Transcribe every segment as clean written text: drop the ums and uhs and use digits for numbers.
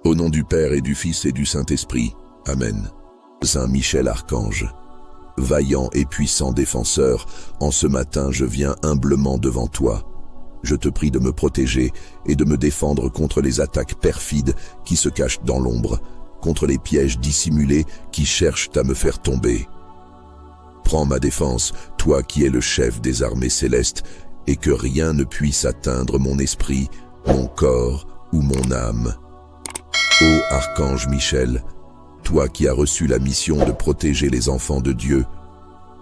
Au nom du Père et du Fils et du Saint-Esprit. Amen. Saint Michel Archange, vaillant et puissant défenseur, en ce matin je viens humblement devant toi. Je te prie de me protéger et de me défendre contre les attaques perfides qui se cachent dans l'ombre, contre les pièges dissimulés qui cherchent à me faire tomber. Prends ma défense, toi qui es le chef des armées célestes, et que rien ne puisse atteindre mon esprit, mon corps ou mon âme. Ô Archange Michel, toi qui as reçu la mission de protéger les enfants de Dieu,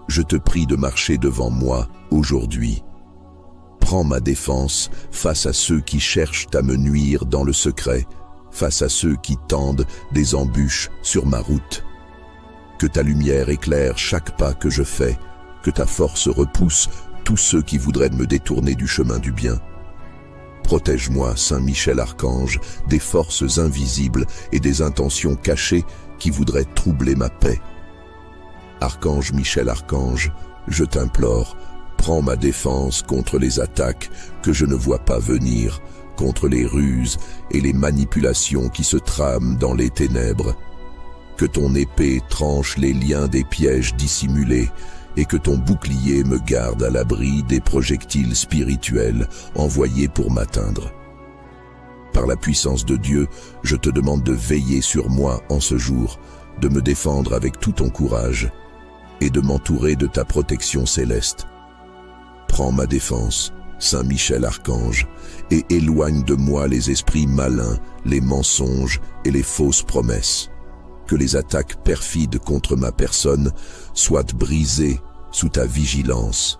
je te prie de marcher devant moi aujourd'hui. Prends ma défense face à ceux qui cherchent à me nuire dans le secret, face à ceux qui tendent des embûches sur ma route. Que ta lumière éclaire chaque pas que je fais, que ta force repousse tous ceux qui voudraient me détourner du chemin du bien. Protège-moi, Saint Michel Archange, des forces invisibles et des intentions cachées qui voudraient troubler ma paix. Archange Michel Archange, je t'implore, prends ma défense contre les attaques que je ne vois pas venir, contre les ruses et les manipulations qui se trament dans les ténèbres. Que ton épée tranche les liens des pièges dissimulés et que ton bouclier me garde à l'abri des projectiles spirituels envoyés pour m'atteindre. Par la puissance de Dieu, je te demande de veiller sur moi en ce jour, de me défendre avec tout ton courage et de m'entourer de ta protection céleste. Prends ma défense, Saint Michel Archange, et éloigne de moi les esprits malins, les mensonges et les fausses promesses. Que les attaques perfides contre ma personne soient brisées sous ta vigilance.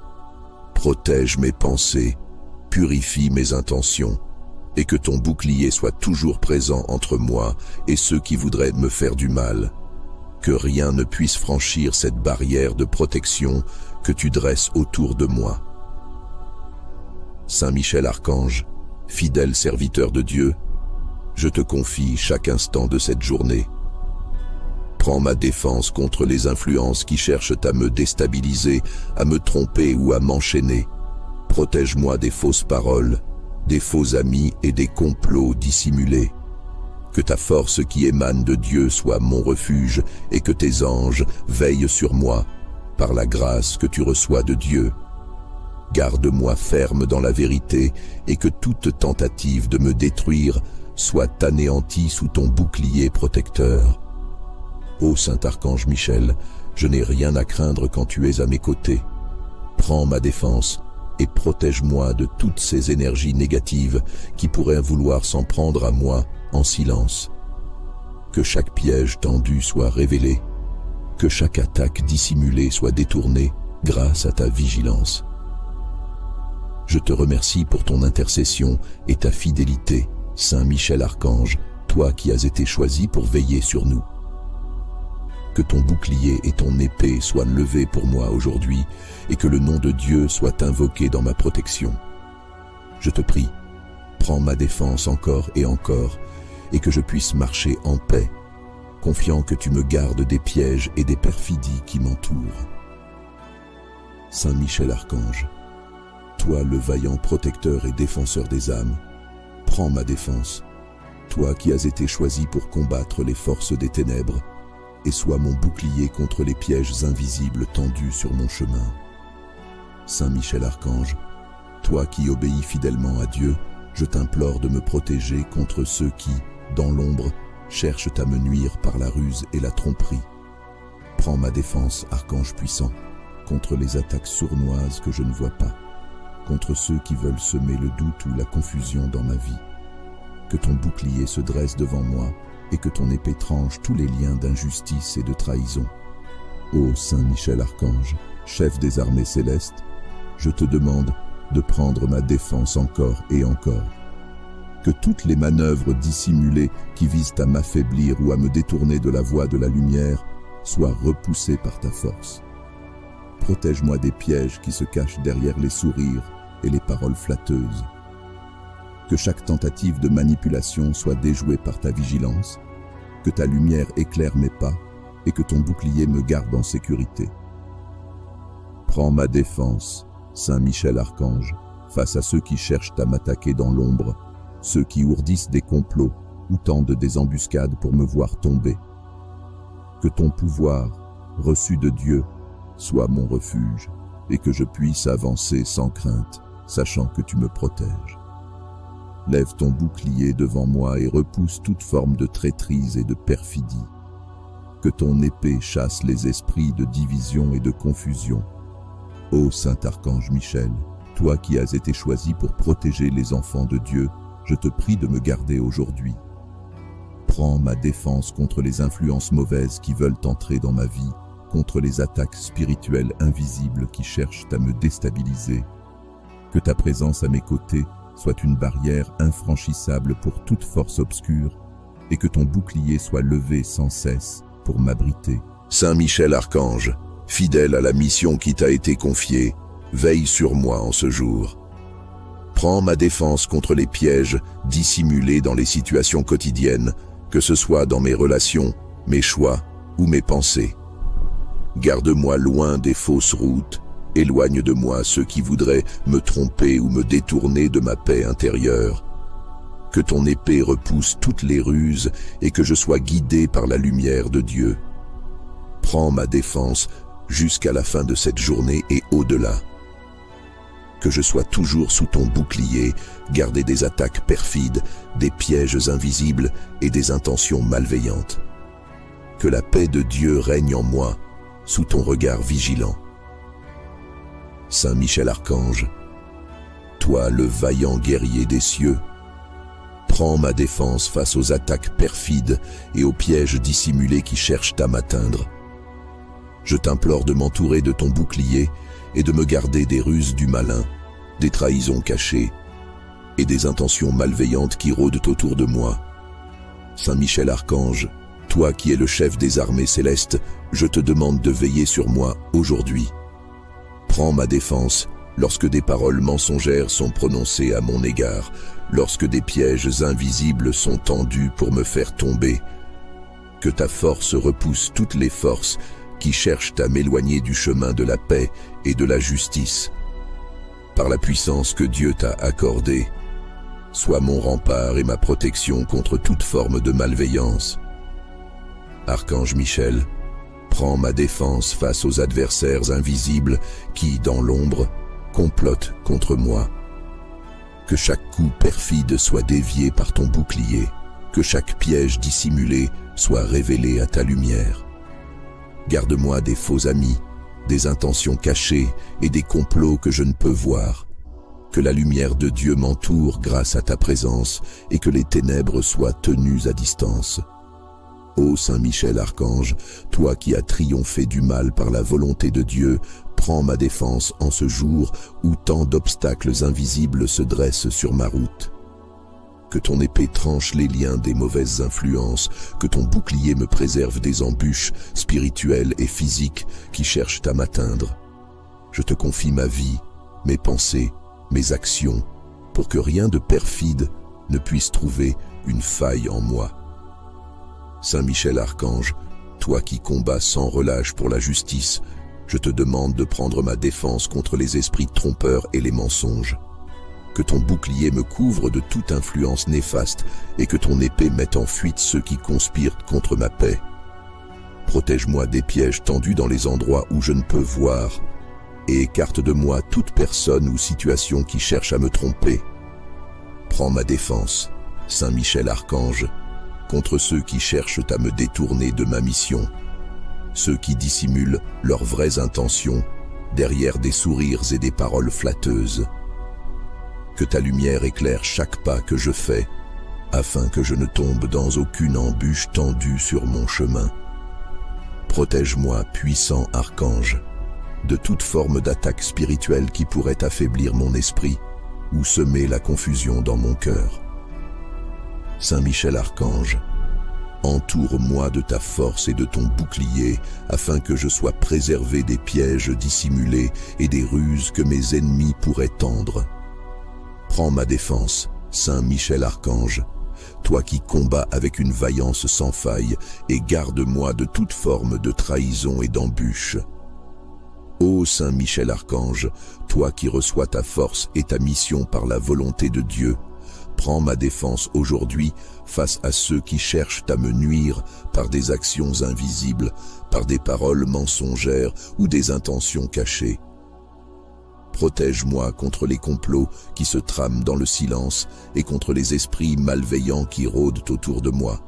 Protège mes pensées, purifie mes intentions, et que ton bouclier soit toujours présent entre moi et ceux qui voudraient me faire du mal. Que rien ne puisse franchir cette barrière de protection que tu dresses autour de moi. Saint Michel Archange, fidèle serviteur de Dieu, je te confie chaque instant de cette journée. Prends ma défense contre les influences qui cherchent à me déstabiliser, à me tromper ou à m'enchaîner. Protège-moi des fausses paroles, des faux amis et des complots dissimulés. Que ta force qui émane de Dieu soit mon refuge et que tes anges veillent sur moi par la grâce que tu reçois de Dieu. Garde-moi ferme dans la vérité et que toute tentative de me détruire soit anéantie sous ton bouclier protecteur. Ô Saint Archange Michel, je n'ai rien à craindre quand tu es à mes côtés. Prends ma défense et protège-moi de toutes ces énergies négatives qui pourraient vouloir s'en prendre à moi en silence. Que chaque piège tendu soit révélé, que chaque attaque dissimulée soit détournée grâce à ta vigilance. Je te remercie pour ton intercession et ta fidélité, Saint Michel Archange, toi qui as été choisi pour veiller sur nous. Que ton bouclier et ton épée soient levés pour moi aujourd'hui et que le nom de Dieu soit invoqué dans ma protection. Je te prie, prends ma défense encore et encore et que je puisse marcher en paix, confiant que tu me gardes des pièges et des perfidies qui m'entourent. Saint Michel Archange, toi le vaillant protecteur et défenseur des âmes, prends ma défense, toi qui as été choisi pour combattre les forces des ténèbres, et sois mon bouclier contre les pièges invisibles tendus sur mon chemin. Saint Michel Archange, toi qui obéis fidèlement à Dieu, je t'implore de me protéger contre ceux qui, dans l'ombre, cherchent à me nuire par la ruse et la tromperie. Prends ma défense, Archange puissant, contre les attaques sournoises que je ne vois pas, contre ceux qui veulent semer le doute ou la confusion dans ma vie. Que ton bouclier se dresse devant moi et que ton épée tranche tous les liens d'injustice et de trahison. Ô Saint Michel Archange, chef des armées célestes, je te demande de prendre ma défense encore et encore. Que toutes les manœuvres dissimulées qui visent à m'affaiblir ou à me détourner de la voie de la lumière soient repoussées par ta force. Protège-moi des pièges qui se cachent derrière les sourires et les paroles flatteuses. Que chaque tentative de manipulation soit déjouée par ta vigilance, que ta lumière éclaire mes pas et que ton bouclier me garde en sécurité. Prends ma défense, Saint Michel Archange, face à ceux qui cherchent à m'attaquer dans l'ombre, ceux qui ourdissent des complots ou tendent des embuscades pour me voir tomber. Que ton pouvoir, reçu de Dieu, soit mon refuge, et que je puisse avancer sans crainte, sachant que tu me protèges. Lève ton bouclier devant moi et repousse toute forme de traîtrise et de perfidie. Que ton épée chasse les esprits de division et de confusion. Ô Saint Archange Michel, toi qui as été choisi pour protéger les enfants de Dieu, je te prie de me garder aujourd'hui. Prends ma défense contre les influences mauvaises qui veulent entrer dans ma vie, contre les attaques spirituelles invisibles qui cherchent à me déstabiliser. Que ta présence à mes côtés soit une barrière infranchissable pour toute force obscure, et que ton bouclier soit levé sans cesse pour m'abriter. Saint Michel Archange, fidèle à la mission qui t'a été confiée, veille sur moi en ce jour. Prends ma défense contre les pièges dissimulés dans les situations quotidiennes, que ce soit dans mes relations, mes choix ou mes pensées. Garde-moi loin des fausses routes, éloigne de moi ceux qui voudraient me tromper ou me détourner de ma paix intérieure. Que ton épée repousse toutes les ruses et que je sois guidé par la lumière de Dieu. Prends ma défense jusqu'à la fin de cette journée et au-delà. Que je sois toujours sous ton bouclier, gardé des attaques perfides, des pièges invisibles et des intentions malveillantes. Que la paix de Dieu règne en moi, sous ton regard vigilant. Saint Michel Archange, toi le vaillant guerrier des cieux, prends ma défense face aux attaques perfides et aux pièges dissimulés qui cherchent à m'atteindre. Je t'implore de m'entourer de ton bouclier et de me garder des ruses du malin, des trahisons cachées et des intentions malveillantes qui rôdent autour de moi. Saint Michel Archange, toi qui es le chef des armées célestes, je te demande de veiller sur moi aujourd'hui. Prends ma défense lorsque des paroles mensongères sont prononcées à mon égard, lorsque des pièges invisibles sont tendus pour me faire tomber. Que ta force repousse toutes les forces qui cherchent à m'éloigner du chemin de la paix et de la justice. Par la puissance que Dieu t'a accordée, sois mon rempart et ma protection contre toute forme de malveillance. Archange Michel, prends ma défense face aux adversaires invisibles qui, dans l'ombre, complotent contre moi. Que chaque coup perfide soit dévié par ton bouclier, que chaque piège dissimulé soit révélé à ta lumière. Garde-moi des faux amis, des intentions cachées et des complots que je ne peux voir. Que la lumière de Dieu m'entoure grâce à ta présence et que les ténèbres soient tenues à distance. Ô Saint Michel Archange, toi qui as triomphé du mal par la volonté de Dieu, prends ma défense en ce jour où tant d'obstacles invisibles se dressent sur ma route. Que ton épée tranche les liens des mauvaises influences, que ton bouclier me préserve des embûches spirituelles et physiques qui cherchent à m'atteindre. Je te confie ma vie, mes pensées, mes actions, pour que rien de perfide ne puisse trouver une faille en moi. Saint Michel Archange, toi qui combats sans relâche pour la justice, je te demande de prendre ma défense contre les esprits trompeurs et les mensonges. Que ton bouclier me couvre de toute influence néfaste et que ton épée mette en fuite ceux qui conspirent contre ma paix. Protège-moi des pièges tendus dans les endroits où je ne peux voir et écarte de moi toute personne ou situation qui cherche à me tromper. Prends ma défense, Saint Michel Archange, contre ceux qui cherchent à me détourner de ma mission, ceux qui dissimulent leurs vraies intentions derrière des sourires et des paroles flatteuses. Que ta lumière éclaire chaque pas que je fais, afin que je ne tombe dans aucune embûche tendue sur mon chemin. Protège-moi, puissant archange, de toute forme d'attaque spirituelle qui pourrait affaiblir mon esprit ou semer la confusion dans mon cœur. Saint Michel Archange, entoure-moi de ta force et de ton bouclier, afin que je sois préservé des pièges dissimulés et des ruses que mes ennemis pourraient tendre. Prends ma défense, Saint Michel Archange, toi qui combats avec une vaillance sans faille, et garde-moi de toute forme de trahison et d'embûche. Ô Saint Michel Archange, toi qui reçois ta force et ta mission par la volonté de Dieu, Prends ma défense aujourd'hui face à ceux qui cherchent à me nuire par des actions invisibles, par des paroles mensongères ou des intentions cachées. Protège-moi contre les complots qui se trament dans le silence et contre les esprits malveillants qui rôdent autour de moi.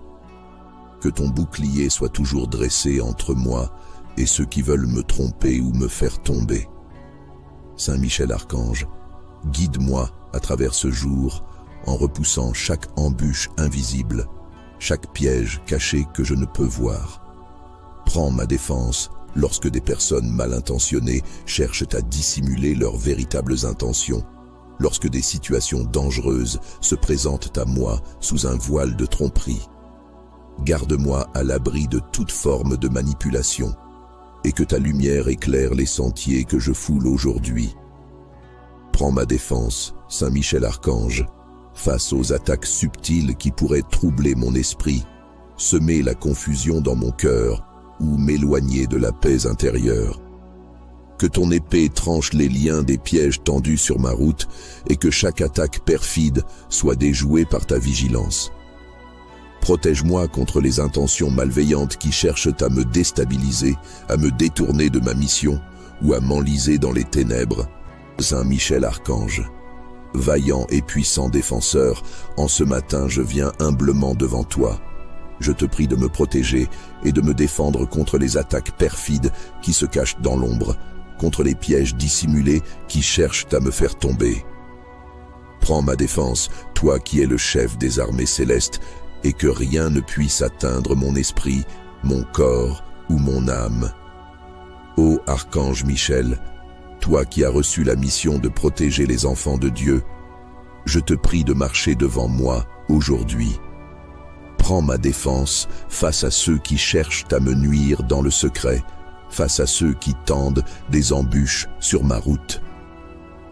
Que ton bouclier soit toujours dressé entre moi et ceux qui veulent me tromper ou me faire tomber. Saint Michel Archange, guide-moi à travers ce jour en repoussant chaque embûche invisible, chaque piège caché que je ne peux voir. Prends ma défense lorsque des personnes mal intentionnées cherchent à dissimuler leurs véritables intentions, lorsque des situations dangereuses se présentent à moi sous un voile de tromperie. Garde-moi à l'abri de toute forme de manipulation, et que ta lumière éclaire les sentiers que je foule aujourd'hui. Prends ma défense, Saint Michel Archange, face aux attaques subtiles qui pourraient troubler mon esprit, semer la confusion dans mon cœur ou m'éloigner de la paix intérieure. Que ton épée tranche les liens des pièges tendus sur ma route et que chaque attaque perfide soit déjouée par ta vigilance. Protège-moi contre les intentions malveillantes qui cherchent à me déstabiliser, à me détourner de ma mission ou à m'enliser dans les ténèbres. Saint Michel Archange, vaillant et puissant défenseur, en ce matin je viens humblement devant toi. Je te prie de me protéger et de me défendre contre les attaques perfides qui se cachent dans l'ombre, contre les pièges dissimulés qui cherchent à me faire tomber. Prends ma défense, toi qui es le chef des armées célestes, et que rien ne puisse atteindre mon esprit, mon corps ou mon âme. Ô Archange Michel, toi qui as reçu la mission de protéger les enfants de Dieu, je te prie de marcher devant moi aujourd'hui. Prends ma défense face à ceux qui cherchent à me nuire dans le secret, face à ceux qui tendent des embûches sur ma route.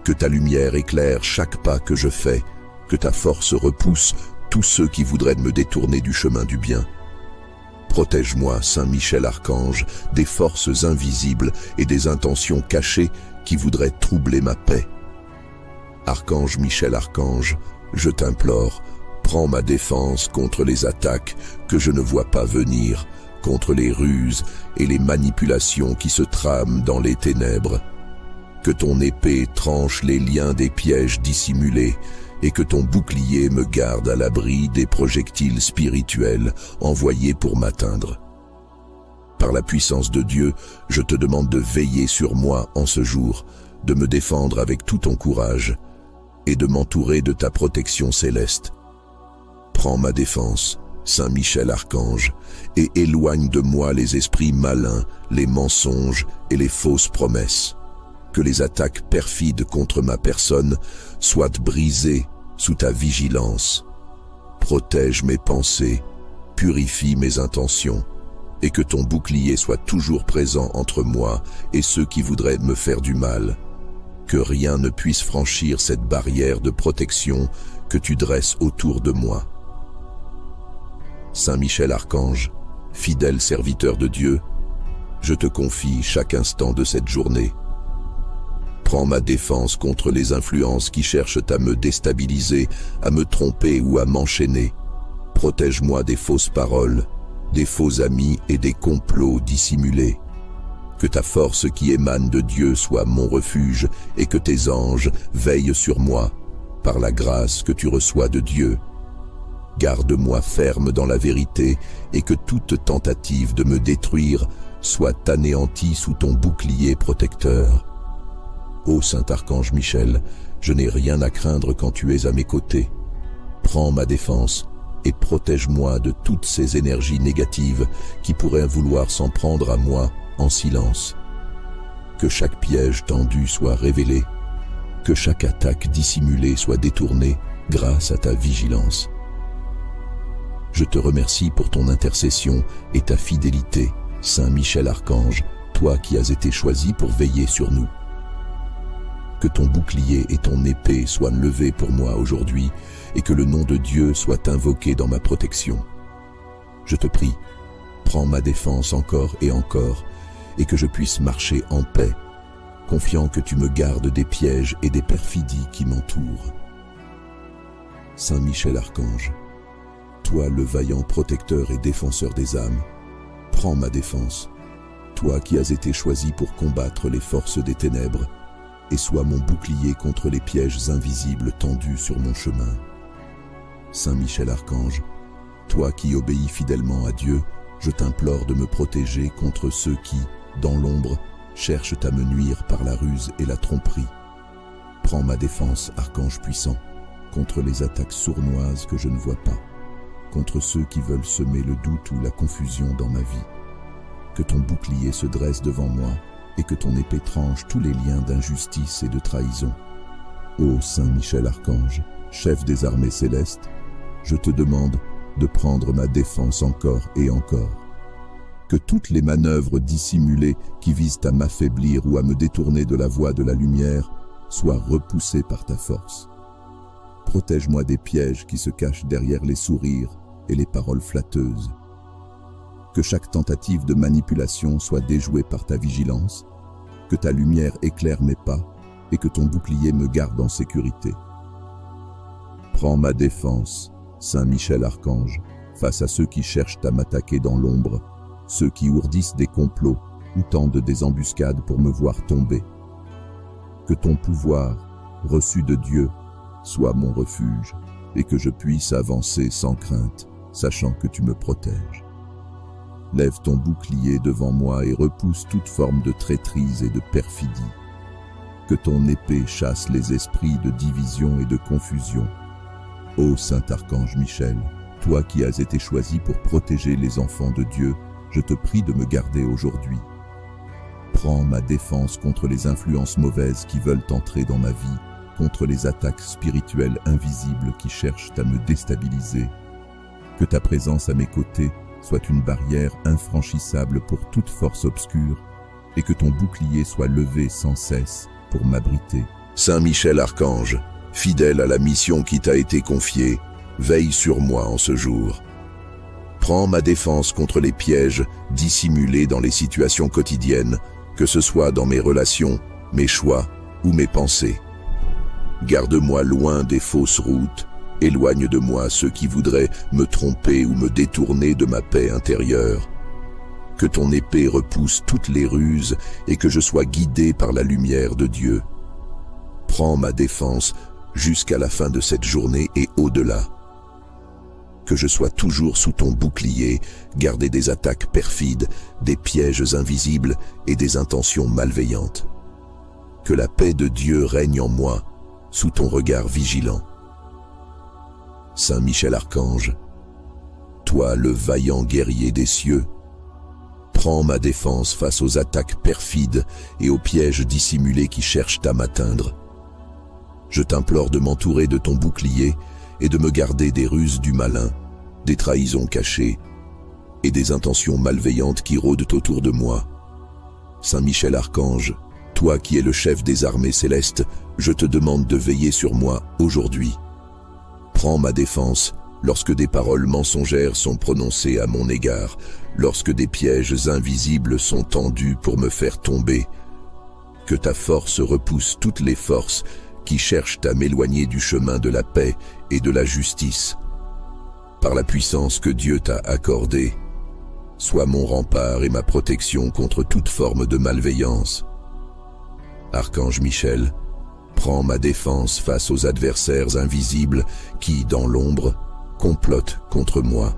Que ta lumière éclaire chaque pas que je fais, que ta force repousse tous ceux qui voudraient me détourner du chemin du bien. Protège-moi, Saint Michel Archange, des forces invisibles et des intentions cachées qui voudraient troubler ma paix. Archange Michel Archange, je t'implore, prends ma défense contre les attaques que je ne vois pas venir, contre les ruses et les manipulations qui se trament dans les ténèbres. Que ton épée tranche les liens des pièges dissimulés et que ton bouclier me garde à l'abri des projectiles spirituels envoyés pour m'atteindre. Par la puissance de Dieu, je te demande de veiller sur moi en ce jour, de me défendre avec tout ton courage et de m'entourer de ta protection céleste. Prends ma défense, Saint Michel Archange, et éloigne de moi les esprits malins, les mensonges et les fausses promesses. Que les attaques perfides contre ma personne soient brisées sous ta vigilance. Protège mes pensées, purifie mes intentions, et que ton bouclier soit toujours présent entre moi et ceux qui voudraient me faire du mal. Que rien ne puisse franchir cette barrière de protection que tu dresses autour de moi. Saint Michel Archange, fidèle serviteur de Dieu, je te confie chaque instant de cette journée. Prends ma défense contre les influences qui cherchent à me déstabiliser, à me tromper ou à m'enchaîner. Protège-moi des fausses paroles, des faux amis et des complots dissimulés. Que ta force qui émane de Dieu soit mon refuge et que tes anges veillent sur moi, par la grâce que tu reçois de Dieu. Garde-moi ferme dans la vérité et que toute tentative de me détruire soit anéantie sous ton bouclier protecteur. Ô Saint Archange Michel, je n'ai rien à craindre quand tu es à mes côtés. Prends ma défense et protège-moi de toutes ces énergies négatives qui pourraient vouloir s'en prendre à moi en silence. Que chaque piège tendu soit révélé, que chaque attaque dissimulée soit détournée grâce à ta vigilance. Je te remercie pour ton intercession et ta fidélité, Saint Michel Archange, toi qui as été choisi pour veiller sur nous. Que ton bouclier et ton épée soient levés pour moi aujourd'hui et que le nom de Dieu soit invoqué dans ma protection. Je te prie, prends ma défense encore et que je puisse marcher en paix, confiant que tu me gardes des pièges et des perfidies qui m'entourent. Saint Michel Archange, toi le vaillant protecteur et défenseur des âmes, prends ma défense, toi qui as été choisi pour combattre les forces des ténèbres, et sois mon bouclier contre les pièges invisibles tendus sur mon chemin. Saint Michel Archange, toi qui obéis fidèlement à Dieu, je t'implore de me protéger contre ceux qui, dans l'ombre, cherchent à me nuire par la ruse et la tromperie. Prends ma défense, Archange puissant, contre les attaques sournoises que je ne vois pas, contre ceux qui veulent semer le doute ou la confusion dans ma vie. Que ton bouclier se dresse devant moi et que ton épée tranche tous les liens d'injustice et de trahison. Ô Saint Michel Archange, chef des armées célestes, je te demande de prendre ma défense encore et encore. Que toutes les manœuvres dissimulées qui visent à m'affaiblir ou à me détourner de la voie de la lumière soient repoussées par ta force. Protège-moi des pièges qui se cachent derrière les sourires et les paroles flatteuses. Que chaque tentative de manipulation soit déjouée par ta vigilance, que ta lumière éclaire mes pas et que ton bouclier me garde en sécurité. Prends ma défense, Saint Michel Archange, face à ceux qui cherchent à m'attaquer dans l'ombre, ceux qui ourdissent des complots ou tendent des embuscades pour me voir tomber. Que ton pouvoir, reçu de Dieu, soit mon refuge et que je puisse avancer sans crainte, sachant que tu me protèges. Lève ton bouclier devant moi et repousse toute forme de traîtrise et de perfidie. Que ton épée chasse les esprits de division et de confusion. Ô Saint Archange Michel, toi qui as été choisi pour protéger les enfants de Dieu, je te prie de me garder aujourd'hui. Prends ma défense contre les influences mauvaises qui veulent entrer dans ma vie, contre les attaques spirituelles invisibles qui cherchent à me déstabiliser. Que ta présence à mes côtés soit une barrière infranchissable pour toute force obscure et que ton bouclier soit levé sans cesse pour m'abriter. Saint Michel Archange, fidèle à la mission qui t'a été confiée, veille sur moi en ce jour. Prends ma défense contre les pièges dissimulés dans les situations quotidiennes, que ce soit dans mes relations, mes choix ou mes pensées. Garde-moi loin des fausses routes, éloigne de moi ceux qui voudraient me tromper ou me détourner de ma paix intérieure. Que ton épée repousse toutes les ruses et que je sois guidé par la lumière de Dieu. Prends ma défense jusqu'à la fin de cette journée et au-delà. Que je sois toujours sous ton bouclier, gardé des attaques perfides, des pièges invisibles et des intentions malveillantes. Que la paix de Dieu règne en moi, sous ton regard vigilant. Saint Michel Archange, toi le vaillant guerrier des cieux, prends ma défense face aux attaques perfides et aux pièges dissimulés qui cherchent à m'atteindre. Je t'implore de m'entourer de ton bouclier et de me garder des ruses du malin, des trahisons cachées et des intentions malveillantes qui rôdent autour de moi. Saint Michel Archange, toi qui es le chef des armées célestes, je te demande de veiller sur moi aujourd'hui. Prends ma défense lorsque des paroles mensongères sont prononcées à mon égard, lorsque des pièges invisibles sont tendus pour me faire tomber. Que ta force repousse toutes les forces qui cherchent à m'éloigner du chemin de la paix et de la justice. Par la puissance que Dieu t'a accordée, sois mon rempart et ma protection contre toute forme de malveillance. Archange Michel, prends ma défense face aux adversaires invisibles qui, dans l'ombre, complotent contre moi.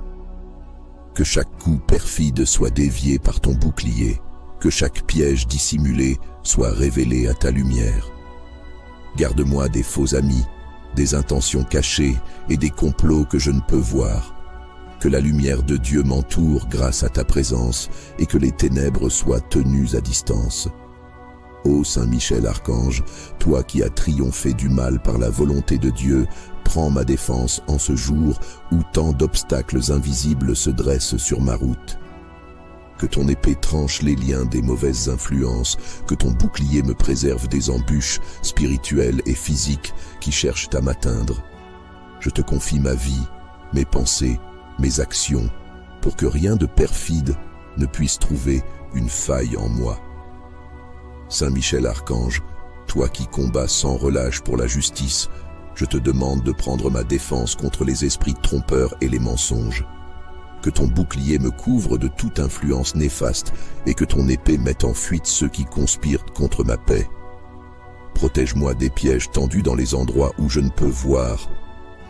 Que chaque coup perfide soit dévié par ton bouclier, que chaque piège dissimulé soit révélé à ta lumière. Garde-moi des faux amis, des intentions cachées et des complots que je ne peux voir. Que la lumière de Dieu m'entoure grâce à ta présence et que les ténèbres soient tenues à distance. Ô Saint Michel Archange, toi qui as triomphé du mal par la volonté de Dieu, prends ma défense en ce jour où tant d'obstacles invisibles se dressent sur ma route. Que ton épée tranche les liens des mauvaises influences, que ton bouclier me préserve des embûches spirituelles et physiques qui cherchent à m'atteindre. Je te confie ma vie, mes pensées, mes actions, pour que rien de perfide ne puisse trouver une faille en moi. Saint Michel Archange, toi qui combats sans relâche pour la justice, je te demande de prendre ma défense contre les esprits trompeurs et les mensonges. Que ton bouclier me couvre de toute influence néfaste et que ton épée mette en fuite ceux qui conspirent contre ma paix. Protège-moi des pièges tendus dans les endroits où je ne peux voir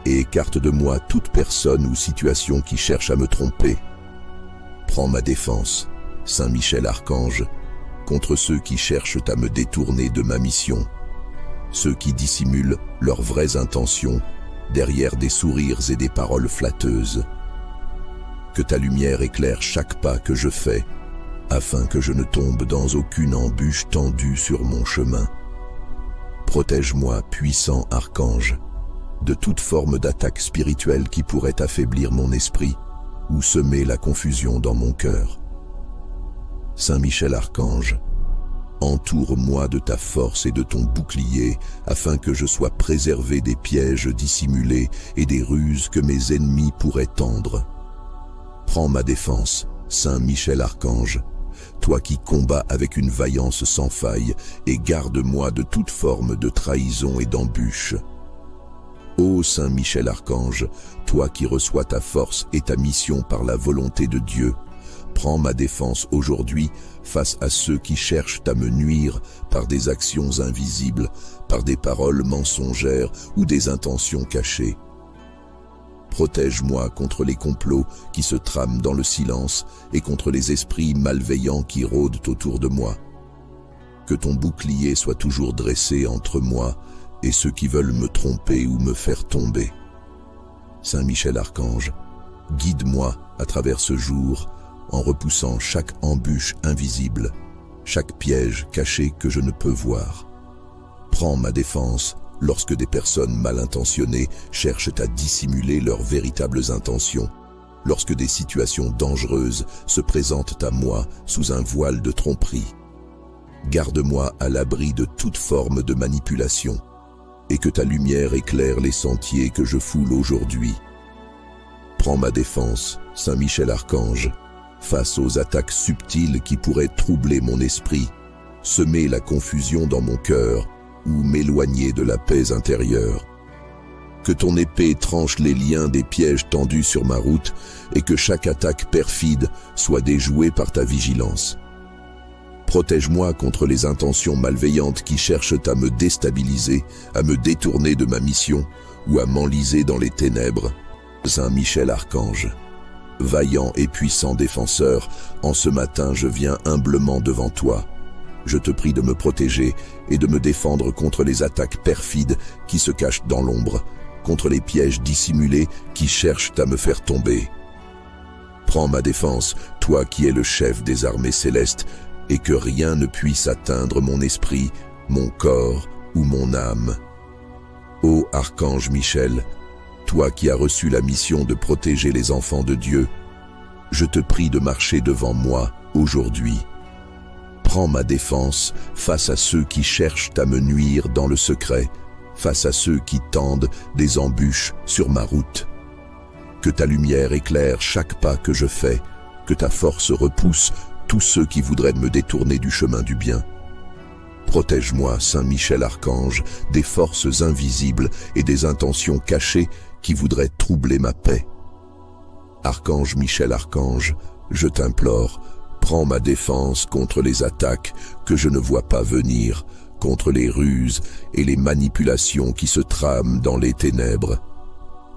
et écarte de moi toute personne ou situation qui cherche à me tromper. Prends ma défense, Saint Michel Archange, contre ceux qui cherchent à me détourner de ma mission, ceux qui dissimulent leurs vraies intentions derrière des sourires et des paroles flatteuses. Que ta lumière éclaire chaque pas que je fais, afin que je ne tombe dans aucune embûche tendue sur mon chemin. Protège-moi, puissant archange, de toute forme d'attaque spirituelle qui pourrait affaiblir mon esprit ou semer la confusion dans mon cœur. Saint Michel Archange, entoure-moi de ta force et de ton bouclier, afin que je sois préservé des pièges dissimulés et des ruses que mes ennemis pourraient tendre. Prends ma défense, Saint Michel Archange, toi qui combats avec une vaillance sans faille, et garde-moi de toute forme de trahison et d'embûche. Ô Saint Michel Archange, toi qui reçois ta force et ta mission par la volonté de Dieu, prends ma défense aujourd'hui face à ceux qui cherchent à me nuire par des actions invisibles, par des paroles mensongères ou des intentions cachées. Protège-moi contre les complots qui se trament dans le silence et contre les esprits malveillants qui rôdent autour de moi. Que ton bouclier soit toujours dressé entre moi et ceux qui veulent me tromper ou me faire tomber. Saint Michel Archange, guide-moi à travers ce jour en repoussant chaque embûche invisible, chaque piège caché que je ne peux voir. Prends ma défense lorsque des personnes mal intentionnées cherchent à dissimuler leurs véritables intentions, lorsque des situations dangereuses se présentent à moi sous un voile de tromperie. Garde-moi à l'abri de toute forme de manipulation, et que ta lumière éclaire les sentiers que je foule aujourd'hui. Prends ma défense, Saint Michel Archange, face aux attaques subtiles qui pourraient troubler mon esprit, semer la confusion dans mon cœur ou m'éloigner de la paix intérieure. Que ton épée tranche les liens des pièges tendus sur ma route et que chaque attaque perfide soit déjouée par ta vigilance. Protège-moi contre les intentions malveillantes qui cherchent à me déstabiliser, à me détourner de ma mission ou à m'enliser dans les ténèbres. Saint Michel Archange, vaillant et puissant défenseur, en ce matin je viens humblement devant toi. Je te prie de me protéger et de me défendre contre les attaques perfides qui se cachent dans l'ombre, contre les pièges dissimulés qui cherchent à me faire tomber. Prends ma défense, toi qui es le chef des armées célestes, et que rien ne puisse atteindre mon esprit, mon corps ou mon âme. Ô Archange Michel, toi qui as reçu la mission de protéger les enfants de Dieu, je te prie de marcher devant moi aujourd'hui. Prends ma défense face à ceux qui cherchent à me nuire dans le secret, face à ceux qui tendent des embûches sur ma route. Que ta lumière éclaire chaque pas que je fais, que ta force repousse tous ceux qui voudraient me détourner du chemin du bien. Protège-moi, Saint Michel Archange, des forces invisibles et des intentions cachées qui voudraient troubler ma paix. Archange Michel Archange, je t'implore, prends ma défense contre les attaques que je ne vois pas venir, contre les ruses et les manipulations qui se trament dans les ténèbres.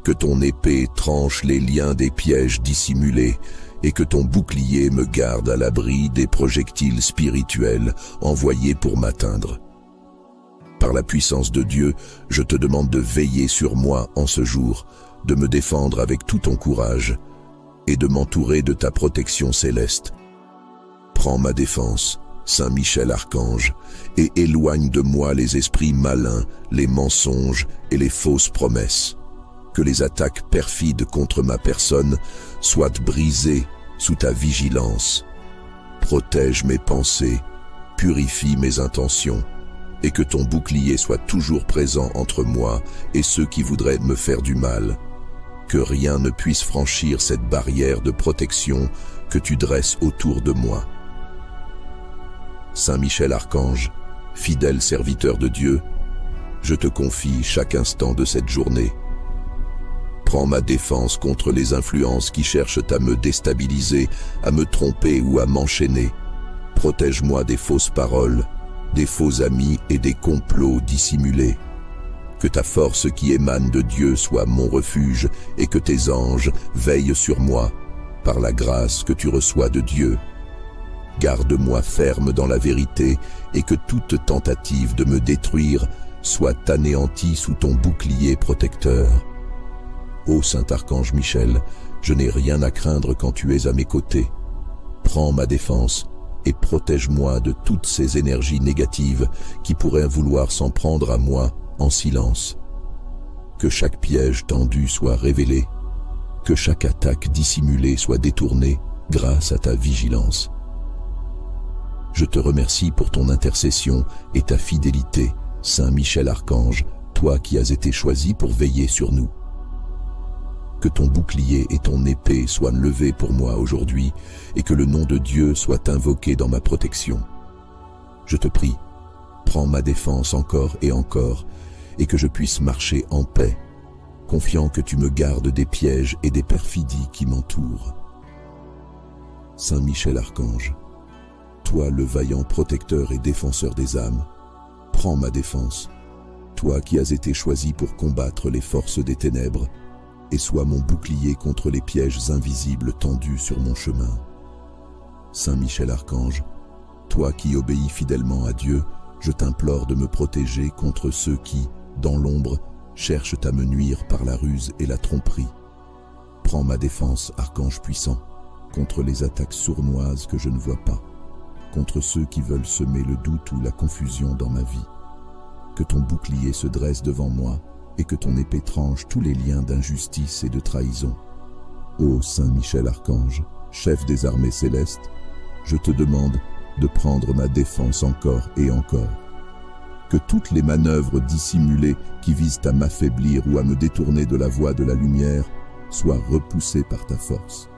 Que ton épée tranche les liens des pièges dissimulés et que ton bouclier me garde à l'abri des projectiles spirituels envoyés pour m'atteindre. Par la puissance de Dieu, je te demande de veiller sur moi en ce jour, de me défendre avec tout ton courage et de m'entourer de ta protection céleste. Prends ma défense, Saint Michel Archange, et éloigne de moi les esprits malins, les mensonges et les fausses promesses. Que les attaques perfides contre ma personne soient brisées sous ta vigilance. Protège mes pensées, purifie mes intentions, et que ton bouclier soit toujours présent entre moi et ceux qui voudraient me faire du mal. Que rien ne puisse franchir cette barrière de protection que tu dresses autour de moi. Saint Michel Archange, fidèle serviteur de Dieu, je te confie chaque instant de cette journée. Prends ma défense contre les influences qui cherchent à me déstabiliser, à me tromper ou à m'enchaîner. Protège-moi des fausses paroles, des faux amis et des complots dissimulés. Que ta force qui émane de Dieu soit mon refuge et que tes anges veillent sur moi par la grâce que tu reçois de Dieu. Garde-moi ferme dans la vérité et que toute tentative de me détruire soit anéantie sous ton bouclier protecteur. Ô Saint Archange Michel, je n'ai rien à craindre quand tu es à mes côtés. Prends ma défense et protège-moi de toutes ces énergies négatives qui pourraient vouloir s'en prendre à moi en silence. Que chaque piège tendu soit révélé, que chaque attaque dissimulée soit détournée grâce à ta vigilance. Je te remercie pour ton intercession et ta fidélité, Saint Michel Archange, toi qui as été choisi pour veiller sur nous. Que ton bouclier et ton épée soient levés pour moi aujourd'hui et que le nom de Dieu soit invoqué dans ma protection. Je te prie, prends ma défense encore et que je puisse marcher en paix, confiant que tu me gardes des pièges et des perfidies qui m'entourent. Saint Michel Archange, toi le vaillant protecteur et défenseur des âmes, prends ma défense, toi qui as été choisi pour combattre les forces des ténèbres, et sois mon bouclier contre les pièges invisibles tendus sur mon chemin. Saint Michel Archange, toi qui obéis fidèlement à Dieu, je t'implore de me protéger contre ceux qui, dans l'ombre, cherchent à me nuire par la ruse et la tromperie. Prends ma défense, Archange puissant, contre les attaques sournoises que je ne vois pas, contre ceux qui veulent semer le doute ou la confusion dans ma vie. Que ton bouclier se dresse devant moi et que ton épée tranche tous les liens d'injustice et de trahison. Ô Saint Michel Archange, chef des armées célestes, je te demande de prendre ma défense encore et encore. Que toutes les manœuvres dissimulées qui visent à m'affaiblir ou à me détourner de la voie de la lumière soient repoussées par ta force.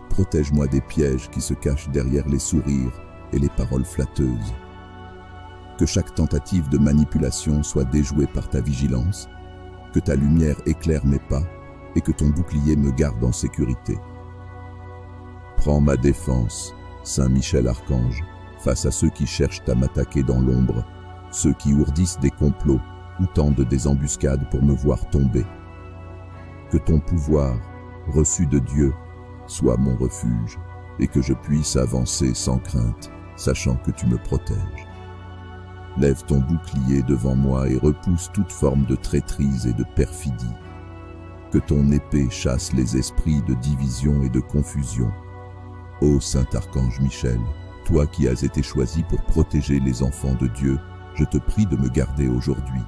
Protège-moi des pièges qui se cachent derrière les sourires et les paroles flatteuses. Que chaque tentative de manipulation soit déjouée par ta vigilance, que ta lumière éclaire mes pas et que ton bouclier me garde en sécurité. Prends ma défense, Saint Michel Archange, face à ceux qui cherchent à m'attaquer dans l'ombre, ceux qui ourdissent des complots ou tendent des embuscades pour me voir tomber. Que ton pouvoir, reçu de Dieu, soit mon refuge et que je puisse avancer sans crainte, sachant que tu me protèges. Lève ton bouclier devant moi et repousse toute forme de traîtrise et de perfidie. Que ton épée chasse les esprits de division et de confusion. Ô Saint Archange Michel, toi qui as été choisi pour protéger les enfants de Dieu, je te prie de me garder aujourd'hui.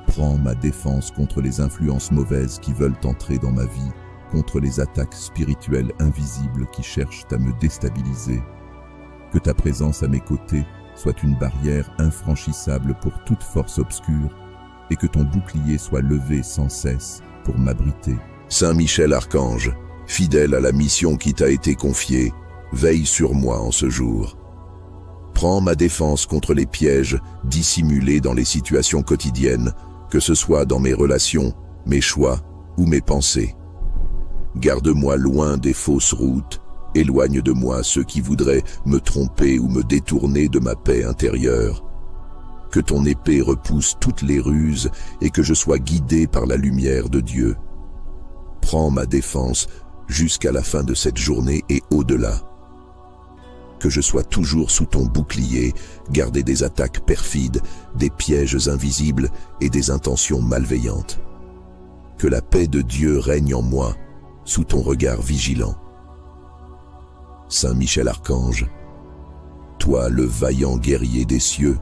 Prends ma défense contre les influences mauvaises qui veulent entrer dans ma vie, contre les attaques spirituelles invisibles qui cherchent à me déstabiliser. Que ta présence à mes côtés soit une barrière infranchissable pour toute force obscure et que ton bouclier soit levé sans cesse pour m'abriter. Saint Michel Archange, fidèle à la mission qui t'a été confiée, veille sur moi en ce jour. Prends ma défense contre les pièges dissimulés dans les situations quotidiennes, que ce soit dans mes relations, mes choix ou mes pensées. Garde-moi loin des fausses routes, éloigne de moi ceux qui voudraient me tromper ou me détourner de ma paix intérieure. Que ton épée repousse toutes les ruses et que je sois guidé par la lumière de Dieu. Prends ma défense jusqu'à la fin de cette journée et au-delà. Que je sois toujours sous ton bouclier, gardé des attaques perfides, des pièges invisibles et des intentions malveillantes. Que la paix de Dieu règne en moi, sous ton regard vigilant. Saint Michel Archange, toi le vaillant guerrier des cieux,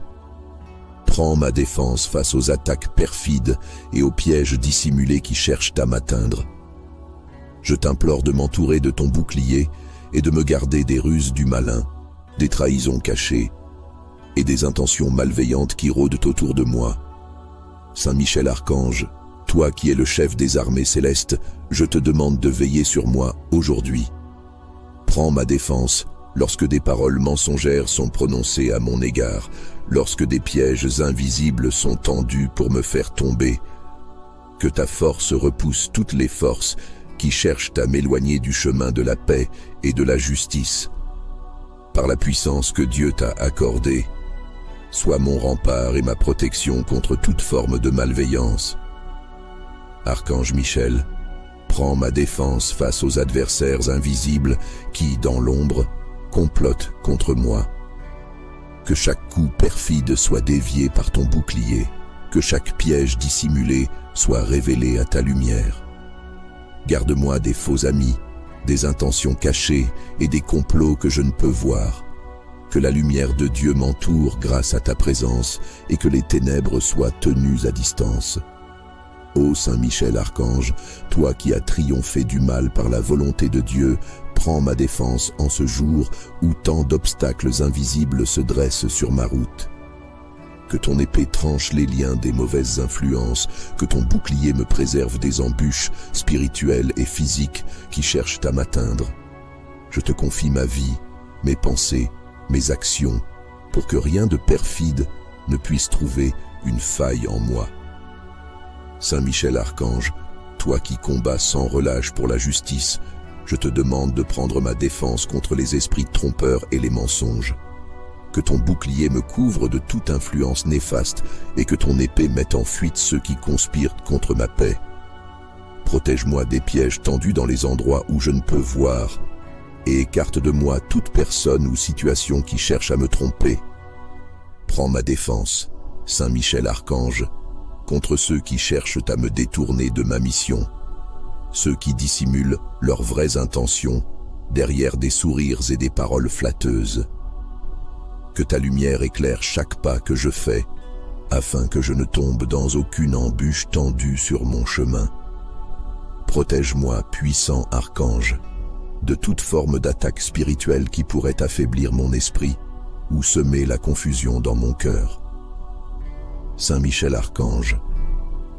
prends ma défense face aux attaques perfides et aux pièges dissimulés qui cherchent à m'atteindre. Je t'implore de m'entourer de ton bouclier et de me garder des ruses du malin, des trahisons cachées et des intentions malveillantes qui rôdent autour de moi. Saint Michel Archange, toi qui es le chef des armées célestes, je te demande de veiller sur moi aujourd'hui. Prends ma défense lorsque des paroles mensongères sont prononcées à mon égard, lorsque des pièges invisibles sont tendus pour me faire tomber. Que ta force repousse toutes les forces qui cherchent à m'éloigner du chemin de la paix et de la justice. Par la puissance que Dieu t'a accordée, sois mon rempart et ma protection contre toute forme de malveillance. Archange Michel, prends ma défense face aux adversaires invisibles qui, dans l'ombre, complotent contre moi. Que chaque coup perfide soit dévié par ton bouclier, que chaque piège dissimulé soit révélé à ta lumière. Garde-moi des faux amis, des intentions cachées et des complots que je ne peux voir. Que la lumière de Dieu m'entoure grâce à ta présence et que les ténèbres soient tenues à distance. Ô Saint Michel Archange, toi qui as triomphé du mal par la volonté de Dieu, prends ma défense en ce jour où tant d'obstacles invisibles se dressent sur ma route. Que ton épée tranche les liens des mauvaises influences, que ton bouclier me préserve des embûches spirituelles et physiques qui cherchent à m'atteindre. Je te confie ma vie, mes pensées, mes actions, pour que rien de perfide ne puisse trouver une faille en moi. Saint Michel Archange, toi qui combats sans relâche pour la justice, je te demande de prendre ma défense contre les esprits trompeurs et les mensonges. Que ton bouclier me couvre de toute influence néfaste et que ton épée mette en fuite ceux qui conspirent contre ma paix. Protège-moi des pièges tendus dans les endroits où je ne peux voir et écarte de moi toute personne ou situation qui cherche à me tromper. Prends ma défense, Saint Michel Archange, contre ceux qui cherchent à me détourner de ma mission, ceux qui dissimulent leurs vraies intentions derrière des sourires et des paroles flatteuses. Que ta lumière éclaire chaque pas que je fais, afin que je ne tombe dans aucune embûche tendue sur mon chemin. Protège-moi, puissant archange, de toute forme d'attaque spirituelle qui pourrait affaiblir mon esprit ou semer la confusion dans mon cœur. Saint Michel Archange,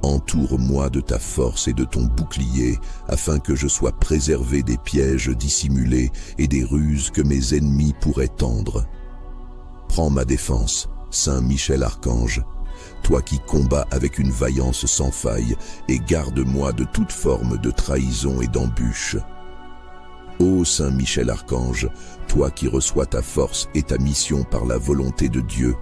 entoure-moi de ta force et de ton bouclier, afin que je sois préservé des pièges dissimulés et des ruses que mes ennemis pourraient tendre. Prends ma défense, Saint Michel Archange, toi qui combats avec une vaillance sans faille, et garde-moi de toute forme de trahison et d'embûche. Ô Saint Michel Archange, toi qui reçois ta force et ta mission par la volonté de Dieu,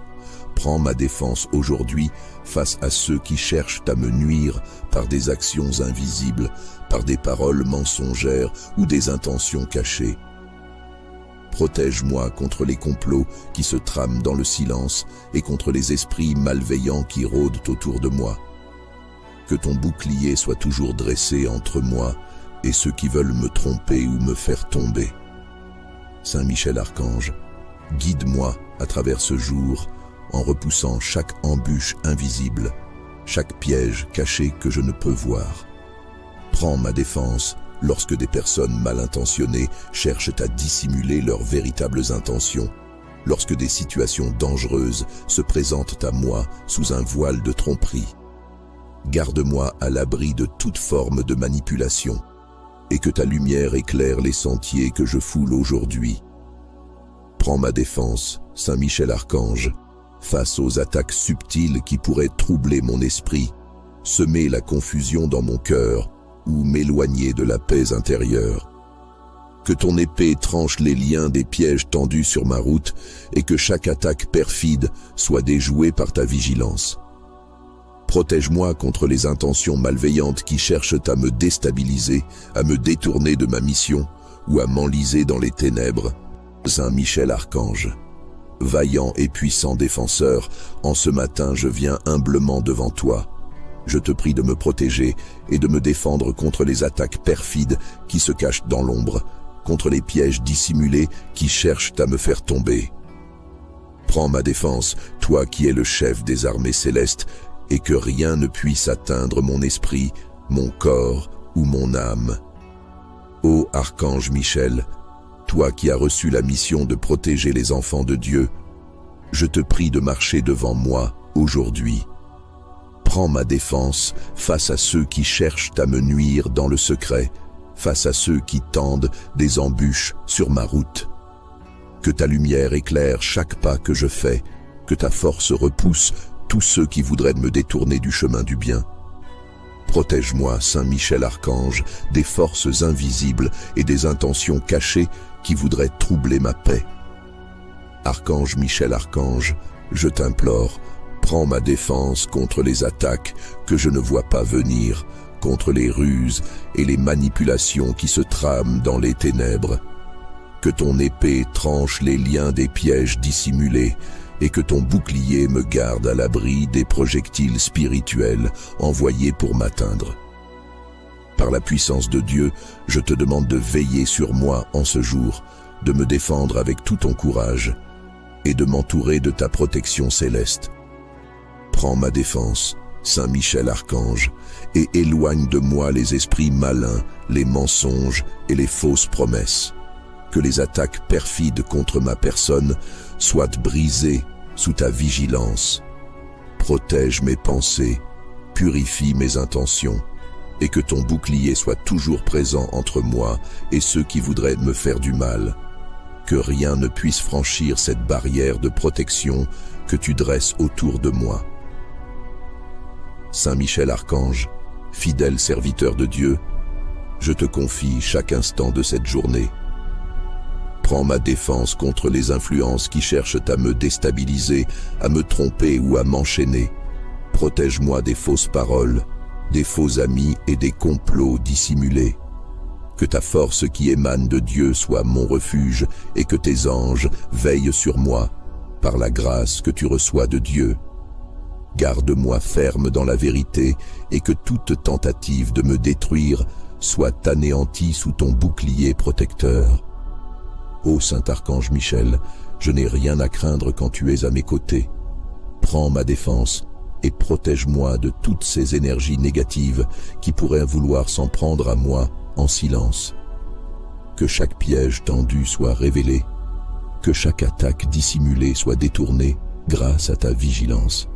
prends ma défense aujourd'hui face à ceux qui cherchent à me nuire par des actions invisibles, par des paroles mensongères ou des intentions cachées. Protège-moi contre les complots qui se trament dans le silence et contre les esprits malveillants qui rôdent autour de moi. Que ton bouclier soit toujours dressé entre moi et ceux qui veulent me tromper ou me faire tomber. Saint Michel Archange, guide-moi à travers ce jour en repoussant chaque embûche invisible, chaque piège caché que je ne peux voir. Prends ma défense lorsque des personnes mal intentionnées cherchent à dissimuler leurs véritables intentions, lorsque des situations dangereuses se présentent à moi sous un voile de tromperie. Garde-moi à l'abri de toute forme de manipulation, et que ta lumière éclaire les sentiers que je foule aujourd'hui. Prends ma défense, Saint Michel Archange, face aux attaques subtiles qui pourraient troubler mon esprit, semer la confusion dans mon cœur ou m'éloigner de la paix intérieure. Que ton épée tranche les liens des pièges tendus sur ma route et que chaque attaque perfide soit déjouée par ta vigilance. Protège-moi contre les intentions malveillantes qui cherchent à me déstabiliser, à me détourner de ma mission ou à m'enliser dans les ténèbres. Saint Michel Archange, vaillant et puissant défenseur, en ce matin je viens humblement devant toi. Je te prie de me protéger et de me défendre contre les attaques perfides qui se cachent dans l'ombre, contre les pièges dissimulés qui cherchent à me faire tomber. Prends ma défense, toi qui es le chef des armées célestes, et que rien ne puisse atteindre mon esprit, mon corps ou mon âme. Ô Archange Michel, toi qui as reçu la mission de protéger les enfants de Dieu, je te prie de marcher devant moi aujourd'hui. Prends ma défense face à ceux qui cherchent à me nuire dans le secret, face à ceux qui tendent des embûches sur ma route. Que ta lumière éclaire chaque pas que je fais, que ta force repousse tous ceux qui voudraient me détourner du chemin du bien. Protège-moi, Saint Michel Archange, des forces invisibles et des intentions cachées qui voudraient troubler ma paix. Archange Michel Archange, je t'implore, prends ma défense contre les attaques que je ne vois pas venir, contre les ruses et les manipulations qui se trament dans les ténèbres. Que ton épée tranche les liens des pièges dissimulés et que ton bouclier me garde à l'abri des projectiles spirituels envoyés pour m'atteindre. Par la puissance de Dieu, je te demande de veiller sur moi en ce jour, de me défendre avec tout ton courage et de m'entourer de ta protection céleste. Prends ma défense, Saint Michel Archange, et éloigne de moi les esprits malins, les mensonges et les fausses promesses. Que les attaques perfides contre ma personne soient brisées sous ta vigilance. Protège mes pensées, purifie mes intentions, et que ton bouclier soit toujours présent entre moi et ceux qui voudraient me faire du mal. Que rien ne puisse franchir cette barrière de protection que tu dresses autour de moi. Saint Michel Archange, fidèle serviteur de Dieu, je te confie chaque instant de cette journée. Prends ma défense contre les influences qui cherchent à me déstabiliser, à me tromper ou à m'enchaîner. Protège-moi des fausses paroles, des faux amis et des complots dissimulés. Que ta force qui émane de Dieu soit mon refuge et que tes anges veillent sur moi, par la grâce que tu reçois de Dieu. Garde-moi ferme dans la vérité et que toute tentative de me détruire soit anéantie sous ton bouclier protecteur. Ô Saint Archange Michel, je n'ai rien à craindre quand tu es à mes côtés. Prends ma défense et protège-moi de toutes ces énergies négatives qui pourraient vouloir s'en prendre à moi en silence. Que chaque piège tendu soit révélé, que chaque attaque dissimulée soit détournée grâce à ta vigilance.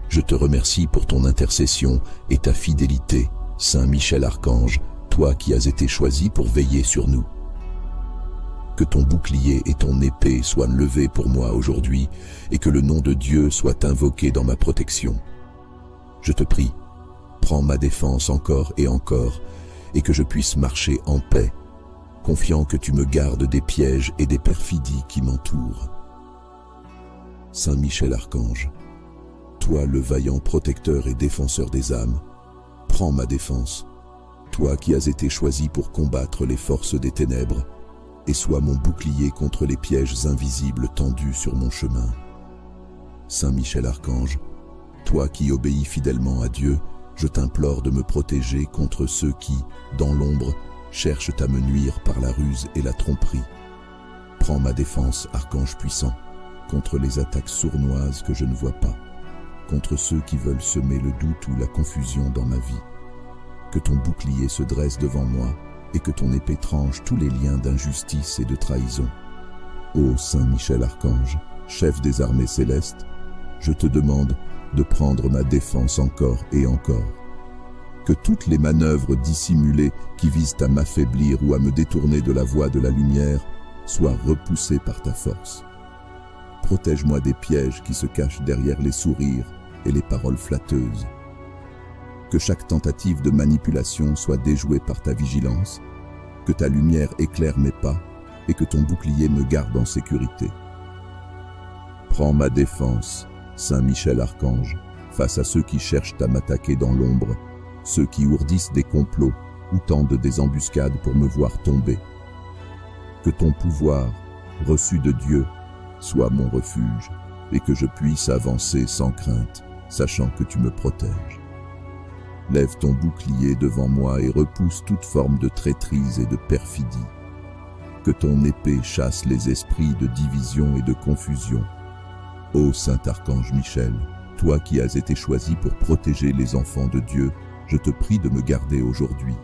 Je te remercie pour ton intercession et ta fidélité, Saint Michel Archange, toi qui as été choisi pour veiller sur nous. Que ton bouclier et ton épée soient levés pour moi aujourd'hui et que le nom de Dieu soit invoqué dans ma protection. Je te prie, prends ma défense encore et que je puisse marcher en paix, confiant que tu me gardes des pièges et des perfidies qui m'entourent. Saint Michel Archange, toi le vaillant protecteur et défenseur des âmes, prends ma défense, toi qui as été choisi pour combattre les forces des ténèbres, et sois mon bouclier contre les pièges invisibles tendus sur mon chemin. Saint Michel Archange, toi qui obéis fidèlement à Dieu, je t'implore de me protéger contre ceux qui, dans l'ombre, cherchent à me nuire par la ruse et la tromperie. Prends ma défense, Archange puissant, contre les attaques sournoises que je ne vois pas, contre ceux qui veulent semer le doute ou la confusion dans ma vie. Que ton bouclier se dresse devant moi, et que ton épée tranche tous les liens d'injustice et de trahison. Ô Saint Michel Archange, chef des armées célestes, je te demande de prendre ma défense encore et encore. Que toutes les manœuvres dissimulées qui visent à m'affaiblir ou à me détourner de la voie de la lumière soient repoussées par ta force. Protège-moi des pièges qui se cachent derrière les sourires et les paroles flatteuses. Que chaque tentative de manipulation soit déjouée par ta vigilance, que ta lumière éclaire mes pas et que ton bouclier me garde en sécurité. Prends ma défense, Saint Michel Archange, face à ceux qui cherchent à m'attaquer dans l'ombre, ceux qui ourdissent des complots ou tendent des embuscades pour me voir tomber. Que ton pouvoir, reçu de Dieu, soit mon refuge et que je puisse avancer sans crainte, sachant que tu me protèges. Lève ton bouclier devant moi et repousse toute forme de traîtrise et de perfidie. Que ton épée chasse les esprits de division et de confusion. Ô Saint Archange Michel, toi qui as été choisi pour protéger les enfants de Dieu, je te prie de me garder aujourd'hui.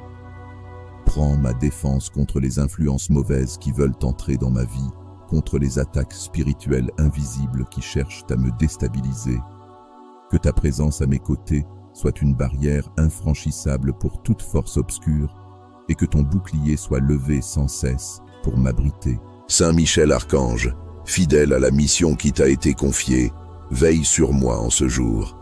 Prends ma défense contre les influences mauvaises qui veulent entrer dans ma vie, contre les attaques spirituelles invisibles qui cherchent à me déstabiliser. Que ta présence à mes côtés soit une barrière infranchissable pour toute force obscure et que ton bouclier soit levé sans cesse pour m'abriter, Saint Michel Archange, fidèle à la mission qui t'a été confiée, veille sur moi en ce jour.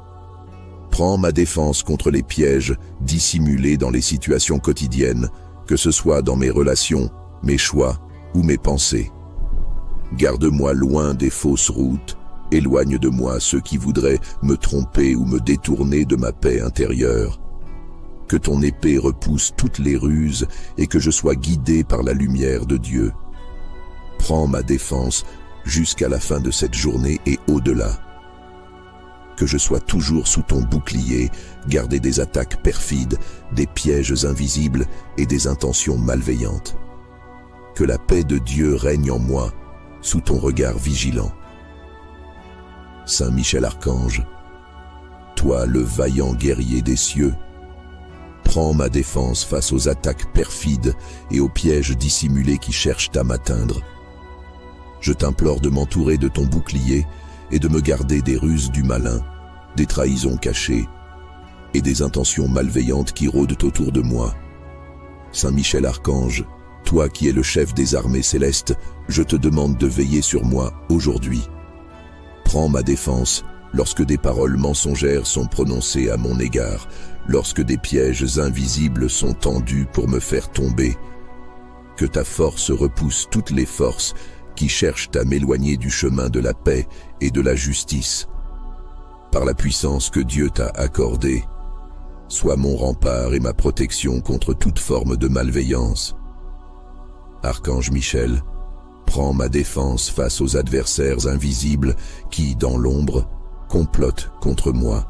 Prends ma défense contre les pièges dissimulés dans les situations quotidiennes, que ce soit dans mes relations, mes choix ou mes pensées. Garde-moi loin des fausses routes, éloigne de moi ceux qui voudraient me tromper ou me détourner de ma paix intérieure. Que ton épée repousse toutes les ruses et que je sois guidé par la lumière de Dieu. Prends ma défense jusqu'à la fin de cette journée et au-delà. Que je sois toujours sous ton bouclier, gardé des attaques perfides, des pièges invisibles et des intentions malveillantes. Que la paix de Dieu règne en moi, sous ton regard vigilant. Saint Michel Archange, toi le vaillant guerrier des cieux, prends ma défense face aux attaques perfides et aux pièges dissimulés qui cherchent à m'atteindre. Je t'implore de m'entourer de ton bouclier et de me garder des ruses du malin, des trahisons cachées et des intentions malveillantes qui rôdent autour de moi. Saint Michel Archange, toi qui es le chef des armées célestes, je te demande de veiller sur moi aujourd'hui. Prends ma défense lorsque des paroles mensongères sont prononcées à mon égard, lorsque des pièges invisibles sont tendus pour me faire tomber. Que ta force repousse toutes les forces qui cherchent à m'éloigner du chemin de la paix et de la justice. Par la puissance que Dieu t'a accordée, sois mon rempart et ma protection contre toute forme de malveillance. Archange Michel, prends ma défense face aux adversaires invisibles qui, dans l'ombre, complotent contre moi.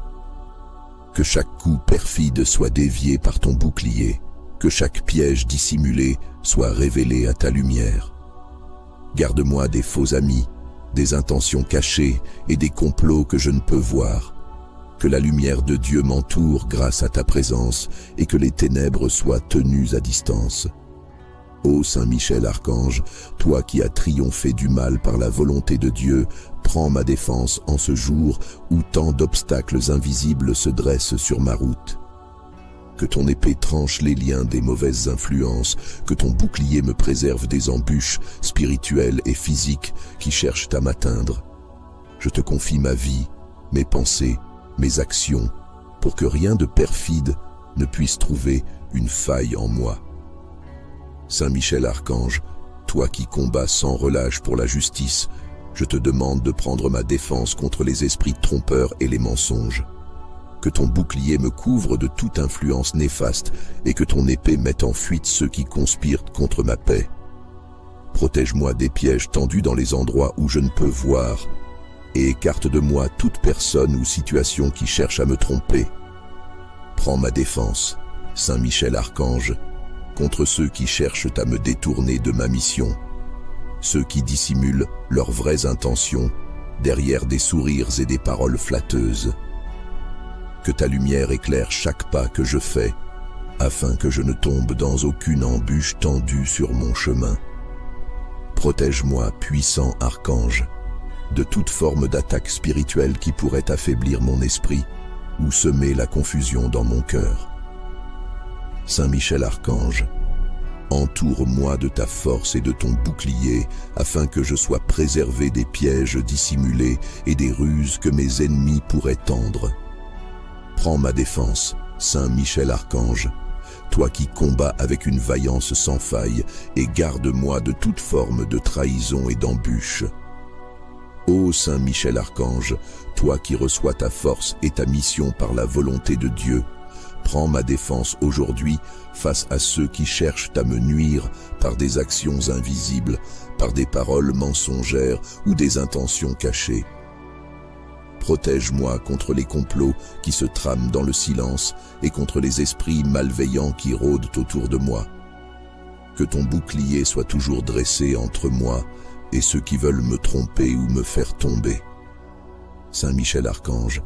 Que chaque coup perfide soit dévié par ton bouclier, que chaque piège dissimulé soit révélé à ta lumière. Garde-moi des faux amis, des intentions cachées et des complots que je ne peux voir. Que la lumière de Dieu m'entoure grâce à ta présence et que les ténèbres soient tenues à distance. Ô Saint Michel Archange, toi qui as triomphé du mal par la volonté de Dieu, prends ma défense en ce jour où tant d'obstacles invisibles se dressent sur ma route. Que ton épée tranche les liens des mauvaises influences, que ton bouclier me préserve des embûches spirituelles et physiques qui cherchent à m'atteindre. Je te confie ma vie, mes pensées, mes actions, pour que rien de perfide ne puisse trouver une faille en moi. Saint Michel Archange, toi qui combats sans relâche pour la justice, je te demande de prendre ma défense contre les esprits trompeurs et les mensonges. Que ton bouclier me couvre de toute influence néfaste et que ton épée mette en fuite ceux qui conspirent contre ma paix. Protège-moi des pièges tendus dans les endroits où je ne peux voir et écarte de moi toute personne ou situation qui cherche à me tromper. Prends ma défense, Saint Michel Archange, contre ceux qui cherchent à me détourner de ma mission, ceux qui dissimulent leurs vraies intentions derrière des sourires et des paroles flatteuses. Que ta lumière éclaire chaque pas que je fais, afin que je ne tombe dans aucune embûche tendue sur mon chemin. Protège-moi, puissant archange, de toute forme d'attaque spirituelle qui pourrait affaiblir mon esprit ou semer la confusion dans mon cœur. Saint Michel Archange, entoure-moi de ta force et de ton bouclier afin que je sois préservé des pièges dissimulés et des ruses que mes ennemis pourraient tendre. Prends ma défense, Saint Michel Archange, toi qui combats avec une vaillance sans faille, et garde-moi de toute forme de trahison et d'embûche. Ô Saint Michel Archange, toi qui reçois ta force et ta mission par la volonté de Dieu, prends ma défense aujourd'hui face à ceux qui cherchent à me nuire par des actions invisibles, par des paroles mensongères ou des intentions cachées. Protège-moi contre les complots qui se trament dans le silence et contre les esprits malveillants qui rôdent autour de moi. Que ton bouclier soit toujours dressé entre moi et ceux qui veulent me tromper ou me faire tomber. Saint Michel Archange,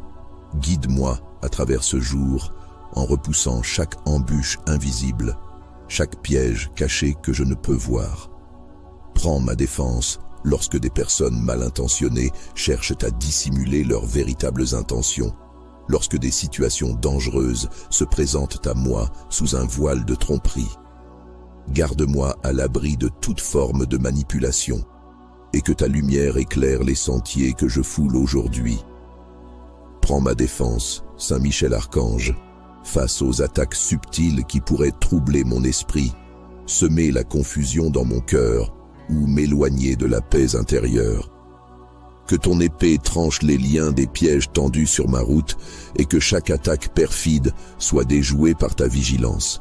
guide-moi à travers ce jour en repoussant chaque embûche invisible, chaque piège caché que je ne peux voir. Prends ma défense lorsque des personnes mal intentionnées cherchent à dissimuler leurs véritables intentions, lorsque des situations dangereuses se présentent à moi sous un voile de tromperie. Garde-moi à l'abri de toute forme de manipulation, et que ta lumière éclaire les sentiers que je foule aujourd'hui. Prends ma défense, Saint Michel Archange, face aux attaques subtiles qui pourraient troubler mon esprit, semer la confusion dans mon cœur ou m'éloigner de la paix intérieure. Que ton épée tranche les liens des pièges tendus sur ma route et que chaque attaque perfide soit déjouée par ta vigilance.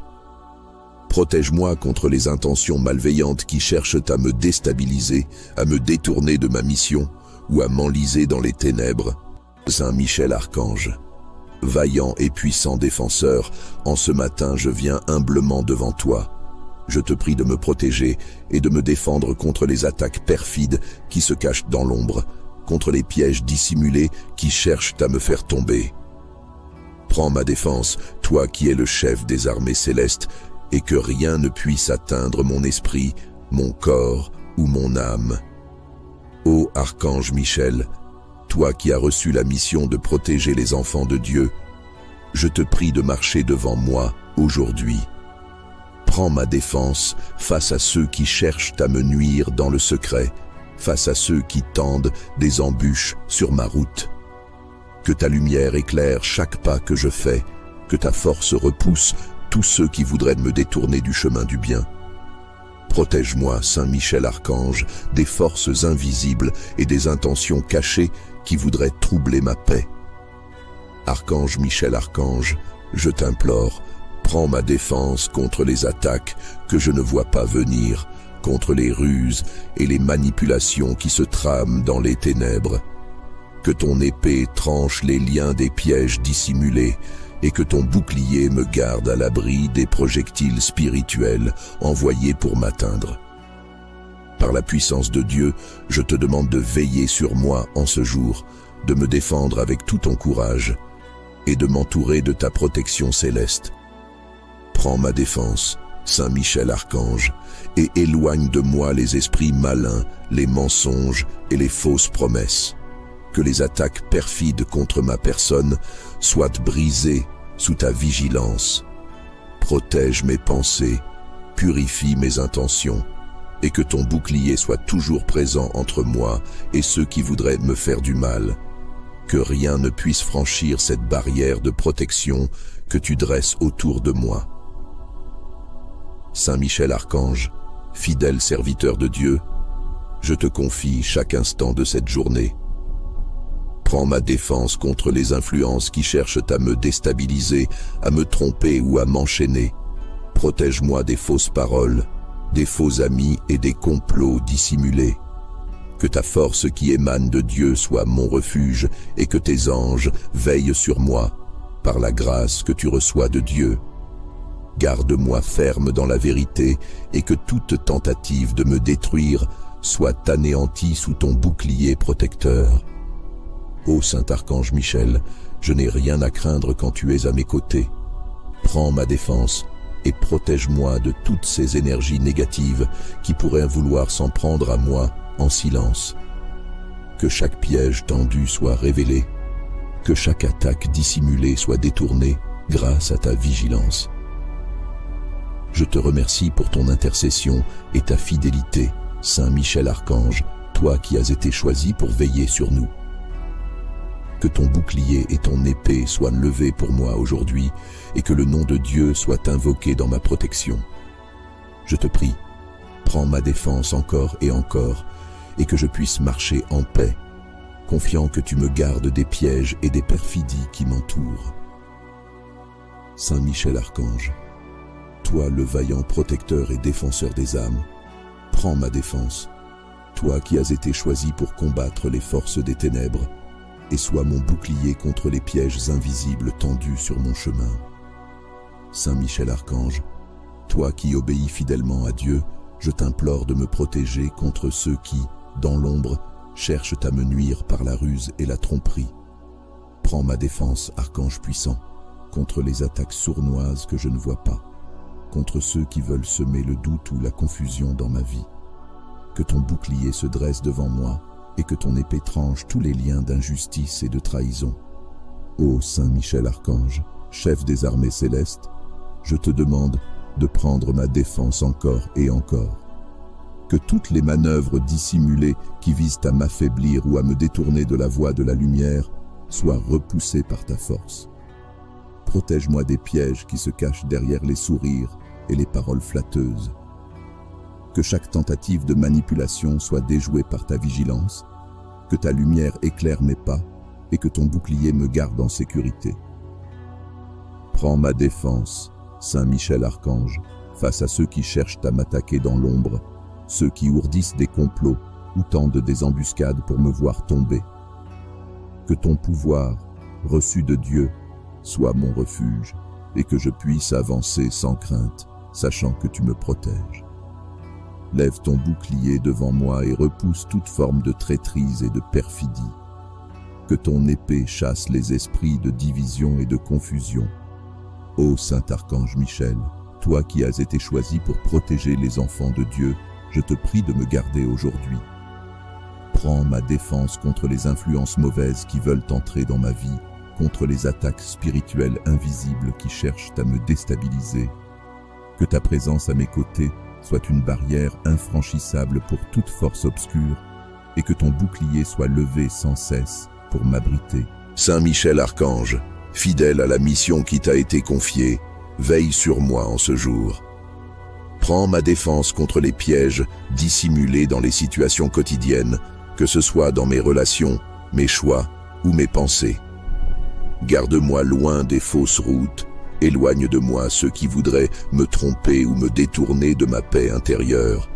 Protège-moi contre les intentions malveillantes qui cherchent à me déstabiliser, à me détourner de ma mission ou à m'enliser dans les ténèbres. Saint Michel Archange, vaillant et puissant défenseur, en ce matin je viens humblement devant toi. Je te prie de me protéger et de me défendre contre les attaques perfides qui se cachent dans l'ombre, contre les pièges dissimulés qui cherchent à me faire tomber. Prends ma défense, toi qui es le chef des armées célestes, et que rien ne puisse atteindre mon esprit, mon corps ou mon âme. Ô Archange Michel, toi qui as reçu la mission de protéger les enfants de Dieu, je te prie de marcher devant moi aujourd'hui. Prends ma défense face à ceux qui cherchent à me nuire dans le secret, face à ceux qui tendent des embûches sur ma route. Que ta lumière éclaire chaque pas que je fais, que ta force repousse tous ceux qui voudraient me détourner du chemin du bien. Protège-moi, Saint Michel Archange, des forces invisibles et des intentions cachées qui voudraient troubler ma paix. Archange Michel Archange, je t'implore, prends ma défense contre les attaques que je ne vois pas venir, contre les ruses et les manipulations qui se trament dans les ténèbres. Que ton épée tranche les liens des pièges dissimulés et que ton bouclier me garde à l'abri des projectiles spirituels envoyés pour m'atteindre. Par la puissance de Dieu, je te demande de veiller sur moi en ce jour, de me défendre avec tout ton courage et de m'entourer de ta protection céleste. Prends ma défense, Saint Michel Archange, et éloigne de moi les esprits malins, les mensonges et les fausses promesses. Que les attaques perfides contre ma personne soient brisées sous ta vigilance. Protège mes pensées, purifie mes intentions, et que ton bouclier soit toujours présent entre moi et ceux qui voudraient me faire du mal. Que rien ne puisse franchir cette barrière de protection que tu dresses autour de moi. Saint Michel Archange, fidèle serviteur de Dieu, je te confie chaque instant de cette journée. Prends ma défense contre les influences qui cherchent à me déstabiliser, à me tromper ou à m'enchaîner. Protège-moi des fausses paroles, des faux amis et des complots dissimulés. Que ta force qui émane de Dieu soit mon refuge et que tes anges veillent sur moi, par la grâce que tu reçois de Dieu. Garde-moi ferme dans la vérité et que toute tentative de me détruire soit anéantie sous ton bouclier protecteur. Ô Saint Archange Michel, je n'ai rien à craindre quand tu es à mes côtés. Prends ma défense et protège-moi de toutes ces énergies négatives qui pourraient vouloir s'en prendre à moi en silence. Que chaque piège tendu soit révélé, que chaque attaque dissimulée soit détournée grâce à ta vigilance. Je te remercie pour ton intercession et ta fidélité, Saint Michel Archange, toi qui as été choisi pour veiller sur nous. Que ton bouclier et ton épée soient levés pour moi aujourd'hui et que le nom de Dieu soit invoqué dans ma protection. Je te prie, prends ma défense encore et que je puisse marcher en paix, confiant que tu me gardes des pièges et des perfidies qui m'entourent. Saint Michel Archange, toi le vaillant protecteur et défenseur des âmes, prends ma défense, toi qui as été choisi pour combattre les forces des ténèbres, et sois mon bouclier contre les pièges invisibles tendus sur mon chemin. Saint Michel Archange, toi qui obéis fidèlement à Dieu, je t'implore de me protéger contre ceux qui, dans l'ombre, cherchent à me nuire par la ruse et la tromperie. Prends ma défense, Archange puissant, contre les attaques sournoises que je ne vois pas, contre ceux qui veulent semer le doute ou la confusion dans ma vie. Que ton bouclier se dresse devant moi, et que ton épée tranche tous les liens d'injustice et de trahison. Ô Saint Michel Archange, chef des armées célestes, je te demande de prendre ma défense encore et encore. Que toutes les manœuvres dissimulées qui visent à m'affaiblir ou à me détourner de la voie de la lumière soient repoussées par ta force. Protège-moi des pièges qui se cachent derrière les sourires et les paroles flatteuses. Que chaque tentative de manipulation soit déjouée par ta vigilance, que ta lumière éclaire mes pas et que ton bouclier me garde en sécurité. Prends ma défense, Saint Michel Archange, face à ceux qui cherchent à m'attaquer dans l'ombre, ceux qui ourdissent des complots ou tendent des embuscades pour me voir tomber. Que ton pouvoir, reçu de Dieu, soit mon refuge et que je puisse avancer sans crainte, sachant que tu me protèges. Lève ton bouclier devant moi et repousse toute forme de traîtrise et de perfidie. Que ton épée chasse les esprits de division et de confusion. Ô Saint Archange Michel, toi qui as été choisi pour protéger les enfants de Dieu, je te prie de me garder aujourd'hui. Prends ma défense contre les influences mauvaises qui veulent entrer dans ma vie, contre les attaques spirituelles invisibles qui cherchent à me déstabiliser. Que ta présence à mes côtés soit une barrière infranchissable pour toute force obscure et que ton bouclier soit levé sans cesse pour m'abriter. Saint Michel Archange, fidèle à la mission qui t'a été confiée, veille sur moi en ce jour. Prends ma défense contre les pièges dissimulés dans les situations quotidiennes, que ce soit dans mes relations, mes choix ou mes pensées. Garde-moi loin des fausses routes, éloigne de moi ceux qui voudraient me tromper ou me détourner de ma paix intérieure.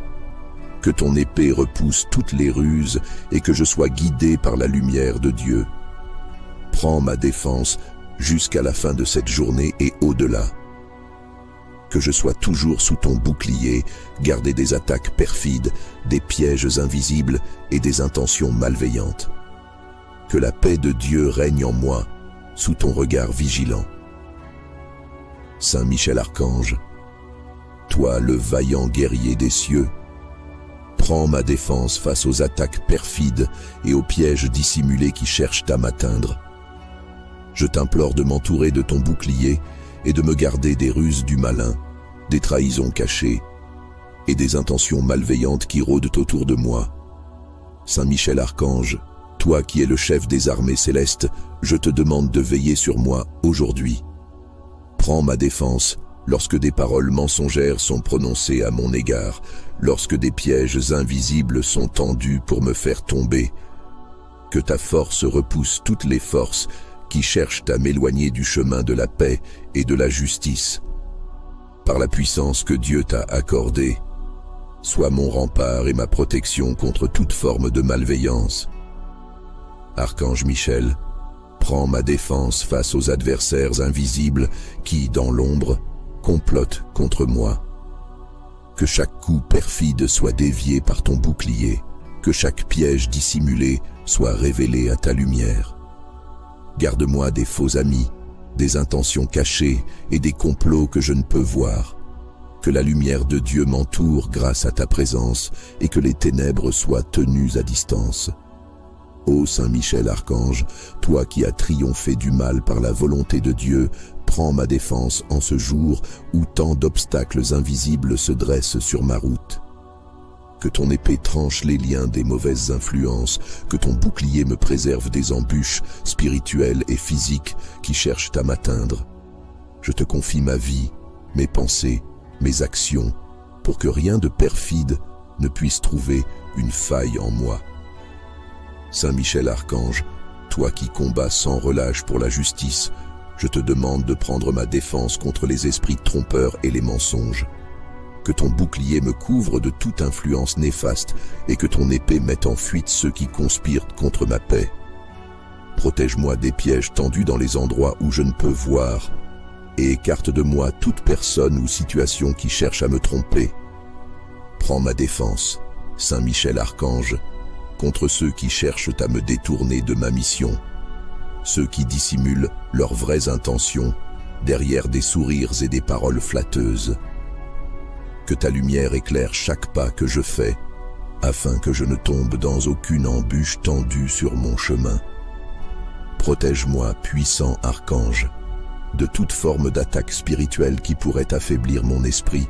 Que ton épée repousse toutes les ruses et que je sois guidé par la lumière de Dieu. Prends ma défense jusqu'à la fin de cette journée et au-delà. Que je sois toujours sous ton bouclier, gardé des attaques perfides, des pièges invisibles et des intentions malveillantes. Que la paix de Dieu règne en moi, sous ton regard vigilant. Saint Michel Archange, toi le vaillant guerrier des cieux, prends ma défense face aux attaques perfides et aux pièges dissimulés qui cherchent à m'atteindre. Je t'implore de m'entourer de ton bouclier et de me garder des ruses du malin, des trahisons cachées et des intentions malveillantes qui rôdent autour de moi. Saint Michel Archange, toi qui es le chef des armées célestes, je te demande de veiller sur moi aujourd'hui. Prends ma défense lorsque des paroles mensongères sont prononcées à mon égard, lorsque des pièges invisibles sont tendus pour me faire tomber. Que ta force repousse toutes les forces qui cherchent à m'éloigner du chemin de la paix et de la justice. Par la puissance que Dieu t'a accordée, sois mon rempart et ma protection contre toute forme de malveillance. Archange Michel, prends ma défense face aux adversaires invisibles qui, dans l'ombre, complotent contre moi. Que chaque coup perfide soit dévié par ton bouclier, que chaque piège dissimulé soit révélé à ta lumière. Garde-moi des faux amis, des intentions cachées et des complots que je ne peux voir. Que la lumière de Dieu m'entoure grâce à ta présence et que les ténèbres soient tenues à distance. Ô Saint Michel Archange, toi qui as triomphé du mal par la volonté de Dieu, prends ma défense en ce jour où tant d'obstacles invisibles se dressent sur ma route. Que ton épée tranche les liens des mauvaises influences, que ton bouclier me préserve des embûches spirituelles et physiques qui cherchent à m'atteindre. Je te confie ma vie, mes pensées, mes actions, pour que rien de perfide ne puisse trouver une faille en moi. Saint Michel Archange, toi qui combats sans relâche pour la justice, je te demande de prendre ma défense contre les esprits trompeurs et les mensonges. Que ton bouclier me couvre de toute influence néfaste et que ton épée mette en fuite ceux qui conspirent contre ma paix. Protège-moi des pièges tendus dans les endroits où je ne peux voir et écarte de moi toute personne ou situation qui cherche à me tromper. Prends ma défense, Saint Michel Archange, contre ceux qui cherchent à me détourner de ma mission, ceux qui dissimulent leurs vraies intentions derrière des sourires et des paroles flatteuses. Que ta lumière éclaire chaque pas que je fais, afin que je ne tombe dans aucune embûche tendue sur mon chemin. Protège-moi, puissant archange, de toute forme d'attaque spirituelle qui pourrait affaiblir mon esprit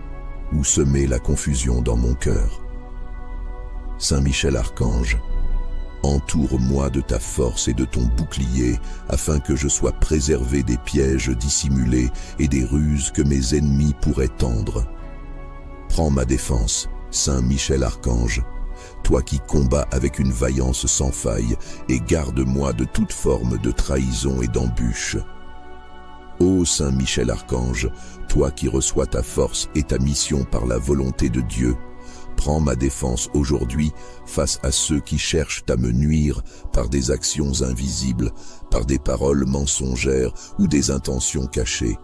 ou semer la confusion dans mon cœur. Saint Michel Archange, entoure-moi de ta force et de ton bouclier, afin que je sois préservé des pièges dissimulés et des ruses que mes ennemis pourraient tendre. Prends ma défense, Saint Michel Archange, toi qui combats avec une vaillance sans faille, et garde-moi de toute forme de trahison et d'embûche. Ô Saint Michel Archange, toi qui reçois ta force et ta mission par la volonté de Dieu, prends ma défense aujourd'hui face à ceux qui cherchent à me nuire par des actions invisibles, par des paroles mensongères ou des intentions cachées.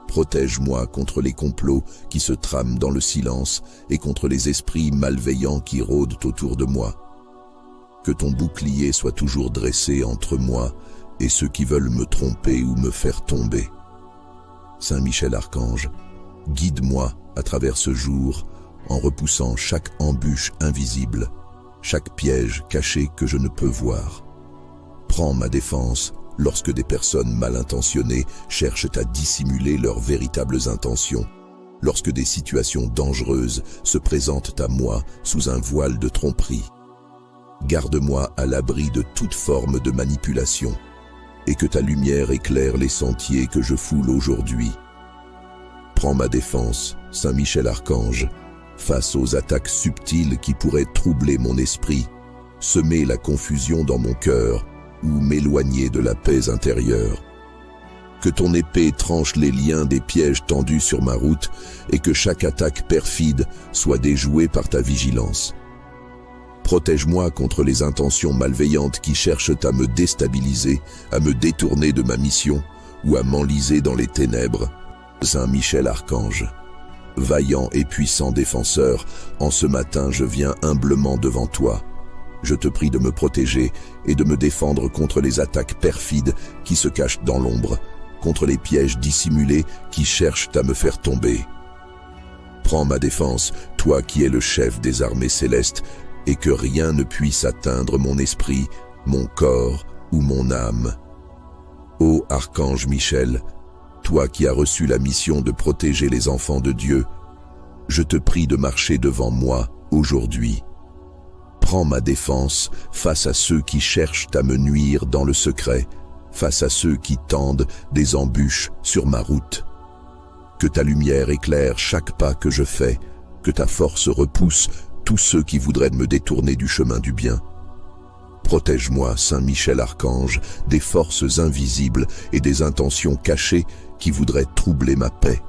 Protège-moi contre les complots qui se trament dans le silence et contre les esprits malveillants qui rôdent autour de moi. Que ton bouclier soit toujours dressé entre moi et ceux qui veulent me tromper ou me faire tomber. Saint Michel Archange, guide-moi à travers ce jour en repoussant chaque embûche invisible, chaque piège caché que je ne peux voir. Prends ma défense lorsque des personnes mal intentionnées cherchent à dissimuler leurs véritables intentions, lorsque des situations dangereuses se présentent à moi sous un voile de tromperie. Garde-moi à l'abri de toute forme de manipulation, et que ta lumière éclaire les sentiers que je foule aujourd'hui. Prends ma défense, Saint Michel Archange, face aux attaques subtiles qui pourraient troubler mon esprit, semer la confusion dans mon cœur ou m'éloigner de la paix intérieure. Que ton épée tranche les liens des pièges tendus sur ma route et que chaque attaque perfide soit déjouée par ta vigilance. Protège-moi contre les intentions malveillantes qui cherchent à me déstabiliser, à me détourner de ma mission ou à m'enliser dans les ténèbres. Saint Michel Archange, vaillant et puissant défenseur, en ce matin je viens humblement devant toi. Je te prie de me protéger et de me défendre contre les attaques perfides qui se cachent dans l'ombre, contre les pièges dissimulés qui cherchent à me faire tomber. Prends ma défense, toi qui es le chef des armées célestes, et que rien ne puisse atteindre mon esprit, mon corps ou mon âme. Ô Archange Michel, toi qui as reçu la mission de protéger les enfants de Dieu, je te prie de marcher devant moi aujourd'hui. Prends ma défense face à ceux qui cherchent à me nuire dans le secret, face à ceux qui tendent des embûches sur ma route. Que ta lumière éclaire chaque pas que je fais, que ta force repousse tous ceux qui voudraient me détourner du chemin du bien. Protège-moi, Saint Michel Archange, des forces invisibles et des intentions cachées qui voudraient troubler ma paix.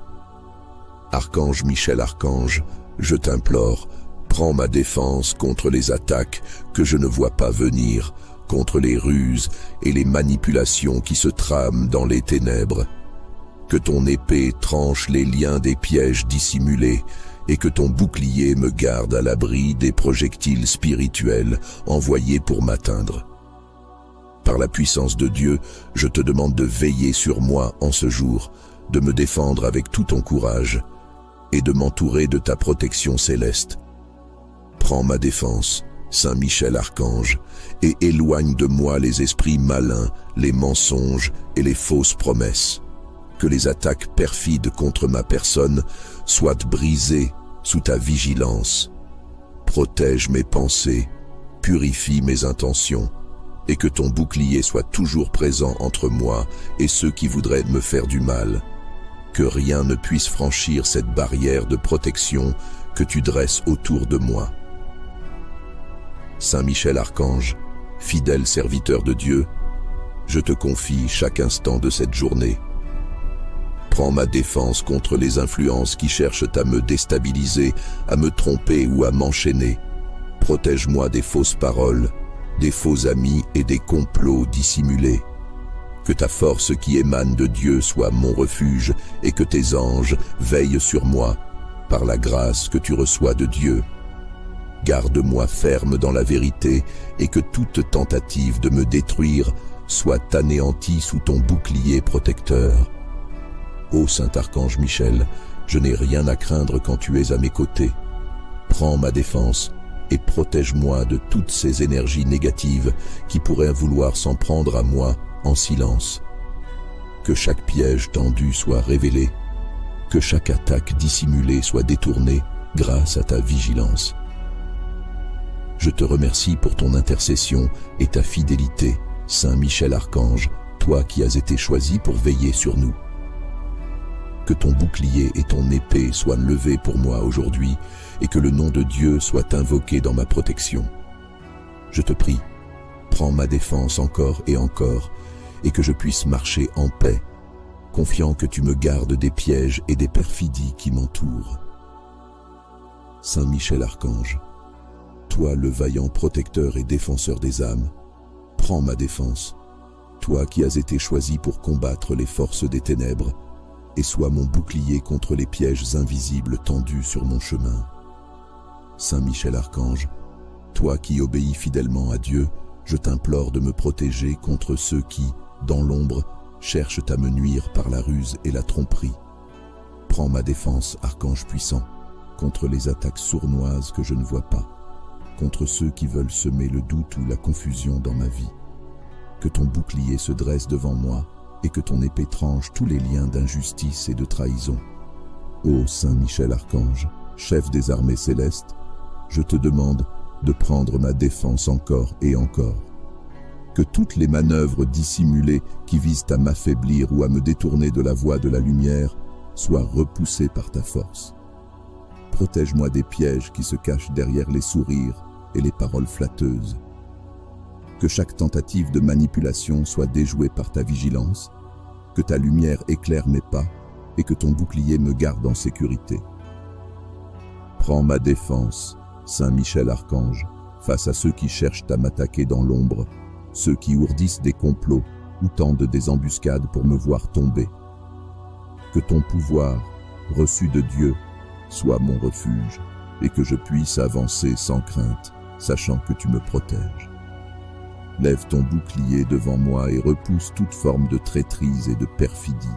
Archange Michel Archange, je t'implore, prends ma défense contre les attaques que je ne vois pas venir, contre les ruses et les manipulations qui se trament dans les ténèbres. Que ton épée tranche les liens des pièges dissimulés et que ton bouclier me garde à l'abri des projectiles spirituels envoyés pour m'atteindre. Par la puissance de Dieu, je te demande de veiller sur moi en ce jour, de me défendre avec tout ton courage et de m'entourer de ta protection céleste. Prends ma défense, Saint Michel Archange, et éloigne de moi les esprits malins, les mensonges et les fausses promesses. Que les attaques perfides contre ma personne soient brisées sous ta vigilance. Protège mes pensées, purifie mes intentions, et que ton bouclier soit toujours présent entre moi et ceux qui voudraient me faire du mal. Que rien ne puisse franchir cette barrière de protection que tu dresses autour de moi. Saint Michel Archange, fidèle serviteur de Dieu, je te confie chaque instant de cette journée. Prends ma défense contre les influences qui cherchent à me déstabiliser, à me tromper ou à m'enchaîner. Protège-moi des fausses paroles, des faux amis et des complots dissimulés. Que ta force qui émane de Dieu soit mon refuge et que tes anges veillent sur moi par la grâce que tu reçois de Dieu. Garde-moi ferme dans la vérité et que toute tentative de me détruire soit anéantie sous ton bouclier protecteur. Ô Saint Archange Michel, je n'ai rien à craindre quand tu es à mes côtés. Prends ma défense et protège-moi de toutes ces énergies négatives qui pourraient vouloir s'en prendre à moi en silence. Que chaque piège tendu soit révélé, que chaque attaque dissimulée soit détournée grâce à ta vigilance. Je te remercie pour ton intercession et ta fidélité, Saint Michel Archange, toi qui as été choisi pour veiller sur nous. Que ton bouclier et ton épée soient levés pour moi aujourd'hui et que le nom de Dieu soit invoqué dans ma protection. Je te prie, prends ma défense encore et que je puisse marcher en paix, confiant que tu me gardes des pièges et des perfidies qui m'entourent. Saint Michel Archange, toi le vaillant protecteur et défenseur des âmes, prends ma défense, toi qui as été choisi pour combattre les forces des ténèbres, et sois mon bouclier contre les pièges invisibles tendus sur mon chemin. Saint Michel Archange, toi qui obéis fidèlement à Dieu, je t'implore de me protéger contre ceux qui, dans l'ombre, cherchent à me nuire par la ruse et la tromperie. Prends ma défense, Archange puissant, contre les attaques sournoises que je ne vois pas, contre ceux qui veulent semer le doute ou la confusion dans ma vie. Que ton bouclier se dresse devant moi et que ton épée tranche tous les liens d'injustice et de trahison. Ô Saint Michel Archange, chef des armées célestes, je te demande de prendre ma défense encore et encore. Que toutes les manœuvres dissimulées qui visent à m'affaiblir ou à me détourner de la voie de la lumière soient repoussées par ta force. Protège-moi des pièges qui se cachent derrière les sourires et les paroles flatteuses. Que chaque tentative de manipulation soit déjouée par ta vigilance, que ta lumière éclaire mes pas et que ton bouclier me garde en sécurité. Prends ma défense, Saint Michel Archange, face à ceux qui cherchent à m'attaquer dans l'ombre, ceux qui ourdissent des complots ou tendent des embuscades pour me voir tomber. Que ton pouvoir, reçu de Dieu, soit mon refuge et que je puisse avancer sans crainte, sachant que tu me protèges. Lève ton bouclier devant moi et repousse toute forme de traîtrise et de perfidie.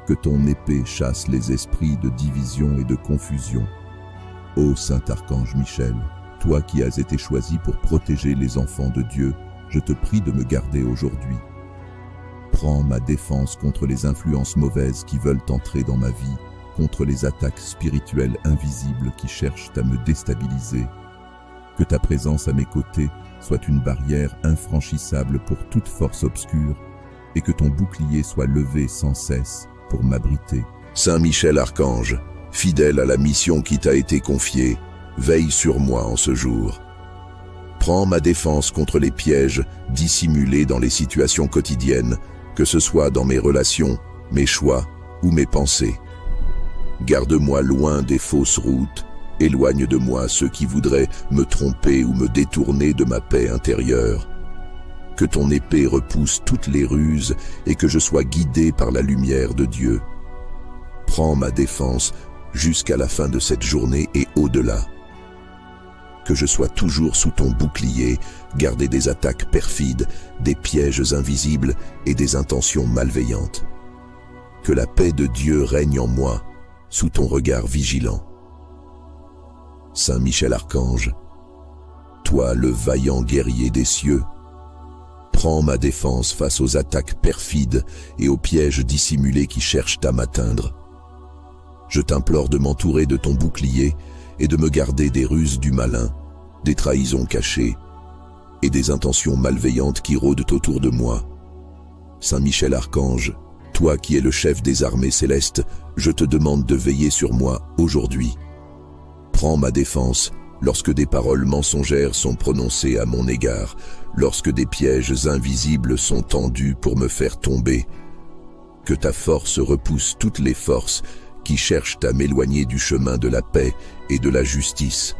Que ton épée chasse les esprits de division et de confusion. Ô Saint Archange Michel, toi qui as été choisi pour protéger les enfants de Dieu, je te prie de me garder aujourd'hui. Prends ma défense contre les influences mauvaises qui veulent entrer dans ma vie, contre les attaques spirituelles invisibles qui cherchent à me déstabiliser. Que ta présence à mes côtés soit une barrière infranchissable pour toute force obscure et que ton bouclier soit levé sans cesse pour m'abriter. Saint Michel Archange, fidèle à la mission qui t'a été confiée, veille sur moi en ce jour. Prends ma défense contre les pièges dissimulés dans les situations quotidiennes, que ce soit dans mes relations, mes choix ou mes pensées. Garde-moi loin des fausses routes. Éloigne de moi ceux qui voudraient me tromper ou me détourner de ma paix intérieure. Que ton épée repousse toutes les ruses et que je sois guidé par la lumière de Dieu. Prends ma défense jusqu'à la fin de cette journée et au-delà. Que je sois toujours sous ton bouclier, gardé des attaques perfides, des pièges invisibles et des intentions malveillantes. Que la paix de Dieu règne en moi, sous ton regard vigilant. Saint Michel Archange, toi le vaillant guerrier des cieux, prends ma défense face aux attaques perfides et aux pièges dissimulés qui cherchent à m'atteindre. Je t'implore de m'entourer de ton bouclier et de me garder des ruses du malin, des trahisons cachées et des intentions malveillantes qui rôdent autour de moi. Saint Michel Archange, toi qui es le chef des armées célestes, je te demande de veiller sur moi aujourd'hui. Prends ma défense lorsque des paroles mensongères sont prononcées à mon égard, lorsque des pièges invisibles sont tendus pour me faire tomber. Que ta force repousse toutes les forces qui cherchent à m'éloigner du chemin de la paix et de la justice.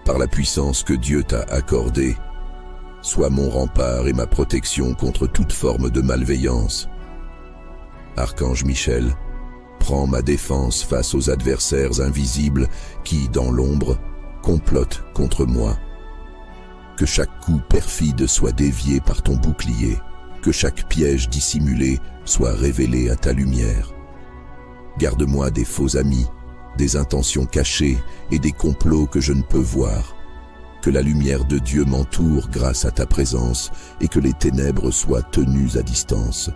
Par la puissance que Dieu t'a accordée, sois mon rempart et ma protection contre toute forme de malveillance. Archange Michel, prends ma défense face aux adversaires invisibles qui, dans l'ombre, complotent contre moi. Que chaque coup perfide soit dévié par ton bouclier, que chaque piège dissimulé soit révélé à ta lumière. Garde-moi des faux amis, des intentions cachées et des complots que je ne peux voir. Que la lumière de Dieu m'entoure grâce à ta présence et que les ténèbres soient tenues à distance.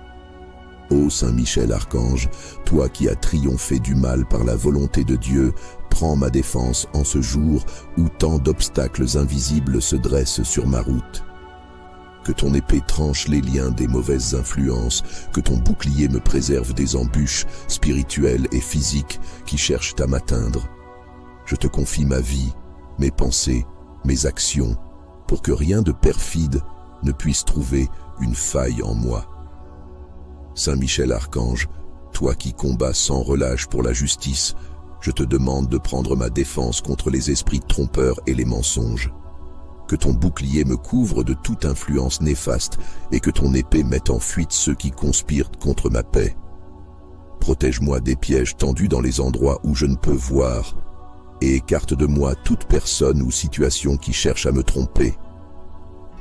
Ô Saint Michel Archange, toi qui as triomphé du mal par la volonté de Dieu, prends ma défense en ce jour où tant d'obstacles invisibles se dressent sur ma route. Que ton épée tranche les liens des mauvaises influences, que ton bouclier me préserve des embûches spirituelles et physiques qui cherchent à m'atteindre. Je te confie ma vie, mes pensées, mes actions, pour que rien de perfide ne puisse trouver une faille en moi. Saint Michel Archange, toi qui combats sans relâche pour la justice, je te demande de prendre ma défense contre les esprits trompeurs et les mensonges. Que ton bouclier me couvre de toute influence néfaste et que ton épée mette en fuite ceux qui conspirent contre ma paix. Protège-moi des pièges tendus dans les endroits où je ne peux voir et écarte de moi toute personne ou situation qui cherche à me tromper.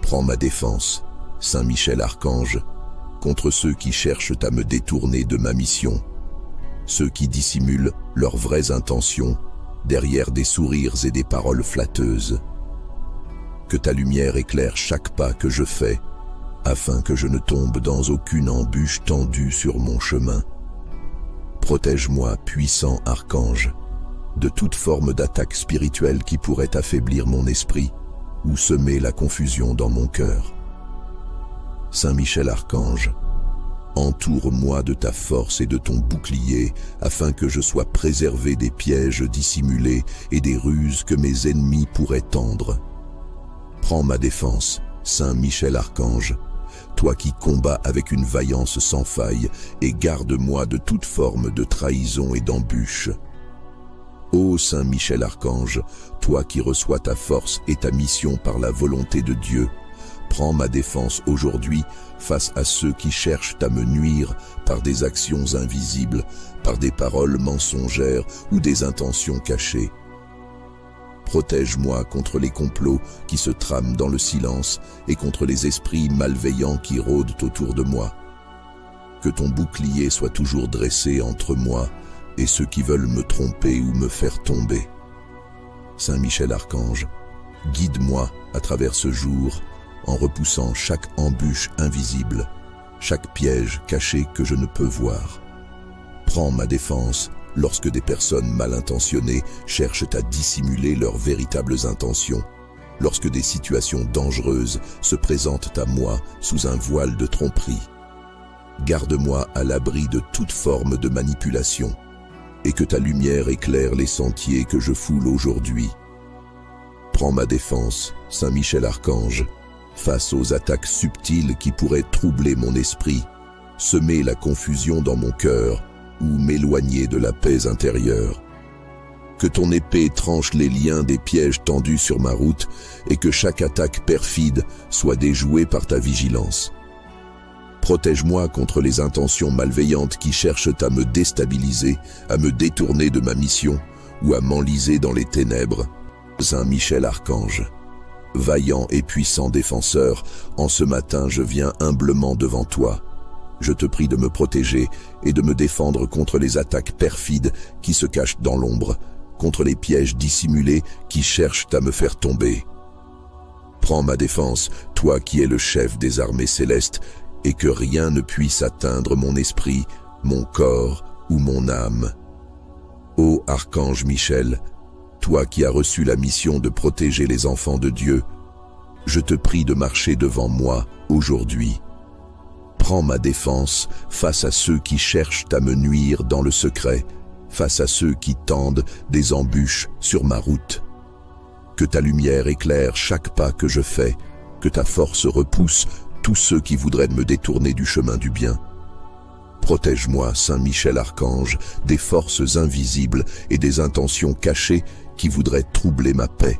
Prends ma défense, Saint Michel Archange, contre ceux qui cherchent à me détourner de ma mission, ceux qui dissimulent leurs vraies intentions derrière des sourires et des paroles flatteuses. Que ta lumière éclaire chaque pas que je fais, afin que je ne tombe dans aucune embûche tendue sur mon chemin. Protège-moi, puissant archange, de toute forme d'attaque spirituelle qui pourrait affaiblir mon esprit ou semer la confusion dans mon cœur. Saint Michel Archange, entoure-moi de ta force et de ton bouclier, afin que je sois préservé des pièges dissimulés et des ruses que mes ennemis pourraient tendre. Prends ma défense, Saint Michel Archange, toi qui combats avec une vaillance sans faille, et garde-moi de toute forme de trahison et d'embûche. Ô Saint Michel Archange, toi qui reçois ta force et ta mission par la volonté de Dieu, prends ma défense aujourd'hui face à ceux qui cherchent à me nuire par des actions invisibles, par des paroles mensongères ou des intentions cachées. Protège-moi contre les complots qui se trament dans le silence et contre les esprits malveillants qui rôdent autour de moi. Que ton bouclier soit toujours dressé entre moi et ceux qui veulent me tromper ou me faire tomber. Saint Michel Archange, guide-moi à travers ce jour en repoussant chaque embûche invisible, chaque piège caché que je ne peux voir. Prends ma défense lorsque des personnes mal intentionnées cherchent à dissimuler leurs véritables intentions, lorsque des situations dangereuses se présentent à moi sous un voile de tromperie. Garde-moi à l'abri de toute forme de manipulation, et que ta lumière éclaire les sentiers que je foule aujourd'hui. Prends ma défense, Saint Michel Archange, face aux attaques subtiles qui pourraient troubler mon esprit, semer la confusion dans mon cœur ou m'éloigner de la paix intérieure. Que ton épée tranche les liens des pièges tendus sur ma route et que chaque attaque perfide soit déjouée par ta vigilance. Protège-moi contre les intentions malveillantes qui cherchent à me déstabiliser, à me détourner de ma mission ou à m'enliser dans les ténèbres. Saint Michel Archange, vaillant et puissant défenseur, en ce matin je viens humblement devant toi. Je te prie de me protéger et de me défendre contre les attaques perfides qui se cachent dans l'ombre, contre les pièges dissimulés qui cherchent à me faire tomber. Prends ma défense, toi qui es le chef des armées célestes, et que rien ne puisse atteindre mon esprit, mon corps ou mon âme. Ô Archange Michel, toi qui as reçu la mission de protéger les enfants de Dieu, je te prie de marcher devant moi aujourd'hui. Prends ma défense face à ceux qui cherchent à me nuire dans le secret, face à ceux qui tendent des embûches sur ma route. Que ta lumière éclaire chaque pas que je fais, que ta force repousse tous ceux qui voudraient me détourner du chemin du bien. Protège-moi, Saint Michel Archange, des forces invisibles et des intentions cachées qui voudraient troubler ma paix.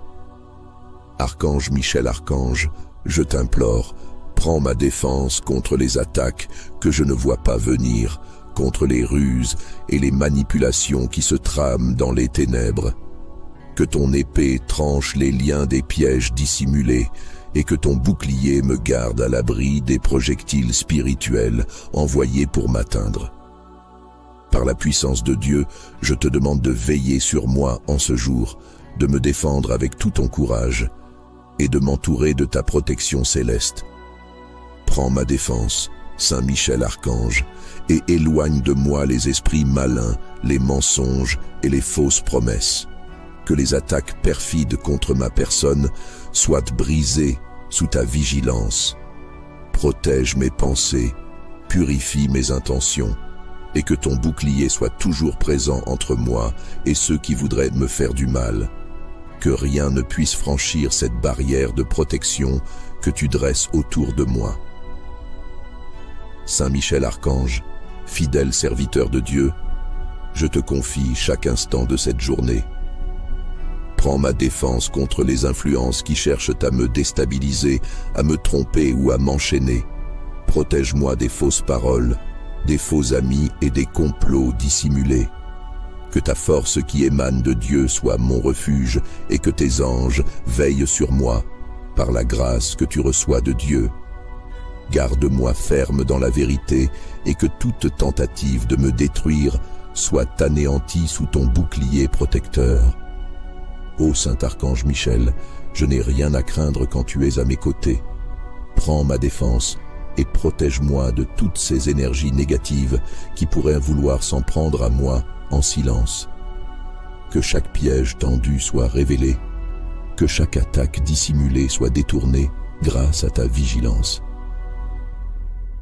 Archange Michel Archange, je t'implore, prends ma défense contre les attaques que je ne vois pas venir, contre les ruses et les manipulations qui se trament dans les ténèbres. Que ton épée tranche les liens des pièges dissimulés et que ton bouclier me garde à l'abri des projectiles spirituels envoyés pour m'atteindre. Par la puissance de Dieu, je te demande de veiller sur moi en ce jour, de me défendre avec tout ton courage et de m'entourer de ta protection céleste. Prends ma défense, Saint Michel Archange, et éloigne de moi les esprits malins, les mensonges et les fausses promesses. Que les attaques perfides contre ma personne soient brisées sous ta vigilance. Protège mes pensées, purifie mes intentions, et que ton bouclier soit toujours présent entre moi et ceux qui voudraient me faire du mal. Que rien ne puisse franchir cette barrière de protection que tu dresses autour de moi. Saint Michel Archange, fidèle serviteur de Dieu, je te confie chaque instant de cette journée. Prends ma défense contre les influences qui cherchent à me déstabiliser, à me tromper ou à m'enchaîner. Protège-moi des fausses paroles, des faux amis et des complots dissimulés. Que ta force qui émane de Dieu soit mon refuge et que tes anges veillent sur moi par la grâce que tu reçois de Dieu. Garde-moi ferme dans la vérité et que toute tentative de me détruire soit anéantie sous ton bouclier protecteur. Ô Saint Archange Michel, je n'ai rien à craindre quand tu es à mes côtés. Prends ma défense et protège-moi de toutes ces énergies négatives qui pourraient vouloir s'en prendre à moi en silence. Que chaque piège tendu soit révélé, que chaque attaque dissimulée soit détournée grâce à ta vigilance.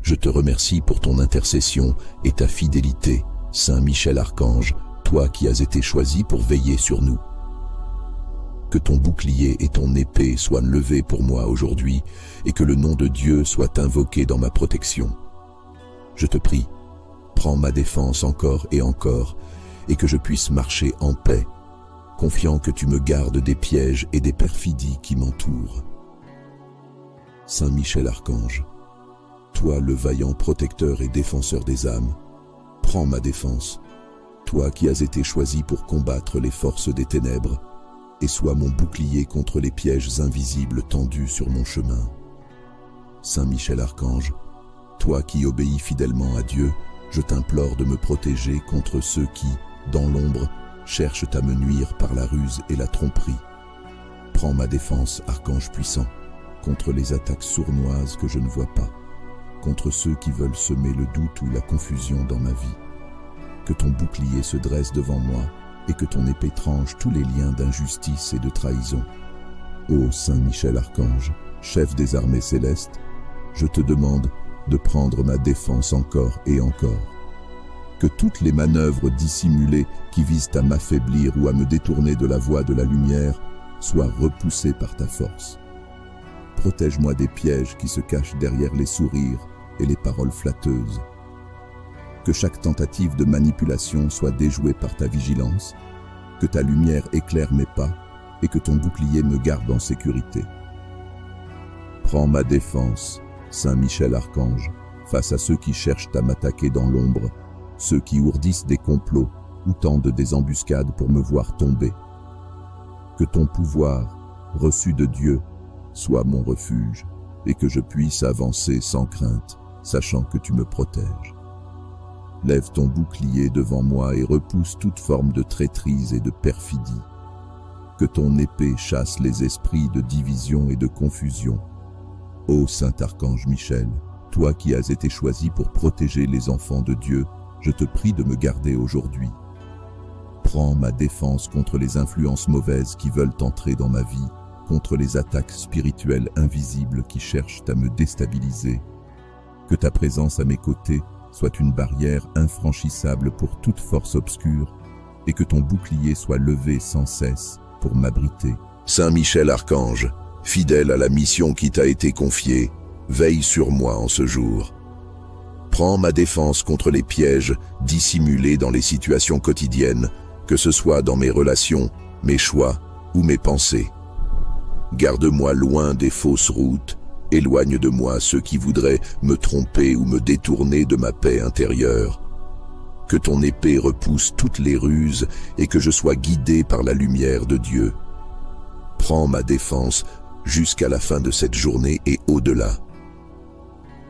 Je te remercie pour ton intercession et ta fidélité, Saint Michel Archange, toi qui as été choisi pour veiller sur nous. Que ton bouclier et ton épée soient levés pour moi aujourd'hui et que le nom de Dieu soit invoqué dans ma protection. Je te prie, prends ma défense encore et que je puisse marcher en paix, confiant que tu me gardes des pièges et des perfidies qui m'entourent. Saint Michel Archange, toi le vaillant protecteur et défenseur des âmes, prends ma défense, toi qui as été choisi pour combattre les forces des ténèbres, et sois mon bouclier contre les pièges invisibles tendus sur mon chemin. Saint Michel Archange, toi qui obéis fidèlement à Dieu, je t'implore de me protéger contre ceux qui, dans l'ombre, cherchent à me nuire par la ruse et la tromperie. Prends ma défense, Archange puissant, contre les attaques sournoises que je ne vois pas, contre ceux qui veulent semer le doute ou la confusion dans ma vie. Que ton bouclier se dresse devant moi, et que ton épée tranche tous les liens d'injustice et de trahison. Ô Saint Michel Archange, chef des armées célestes, je te demande de prendre ma défense encore et encore. Que toutes les manœuvres dissimulées qui visent à m'affaiblir ou à me détourner de la voie de la lumière soient repoussées par ta force. Protège-moi des pièges qui se cachent derrière les sourires et les paroles flatteuses. Que chaque tentative de manipulation soit déjouée par ta vigilance, que ta lumière éclaire mes pas et que ton bouclier me garde en sécurité. Prends ma défense, Saint Michel Archange, face à ceux qui cherchent à m'attaquer dans l'ombre, ceux qui ourdissent des complots ou tendent des embuscades pour me voir tomber. Que ton pouvoir, reçu de Dieu, soit mon refuge et que je puisse avancer sans crainte, sachant que tu me protèges. Lève ton bouclier devant moi et repousse toute forme de traîtrise et de perfidie. Que ton épée chasse les esprits de division et de confusion. Ô Saint Archange Michel, toi qui as été choisi pour protéger les enfants de Dieu, je te prie de me garder aujourd'hui. Prends ma défense contre les influences mauvaises qui veulent entrer dans ma vie, contre les attaques spirituelles invisibles qui cherchent à me déstabiliser. Que ta présence à mes côtés soit une barrière infranchissable pour toute force obscure, et que ton bouclier soit levé sans cesse pour m'abriter. Saint Michel Archange, fidèle à la mission qui t'a été confiée, veille sur moi en ce jour. Prends ma défense contre les pièges dissimulés dans les situations quotidiennes, que ce soit dans mes relations, mes choix ou mes pensées. Garde-moi loin des fausses routes. Éloigne de moi ceux qui voudraient me tromper ou me détourner de ma paix intérieure. Que ton épée repousse toutes les ruses et que je sois guidé par la lumière de Dieu. Prends ma défense jusqu'à la fin de cette journée et au-delà.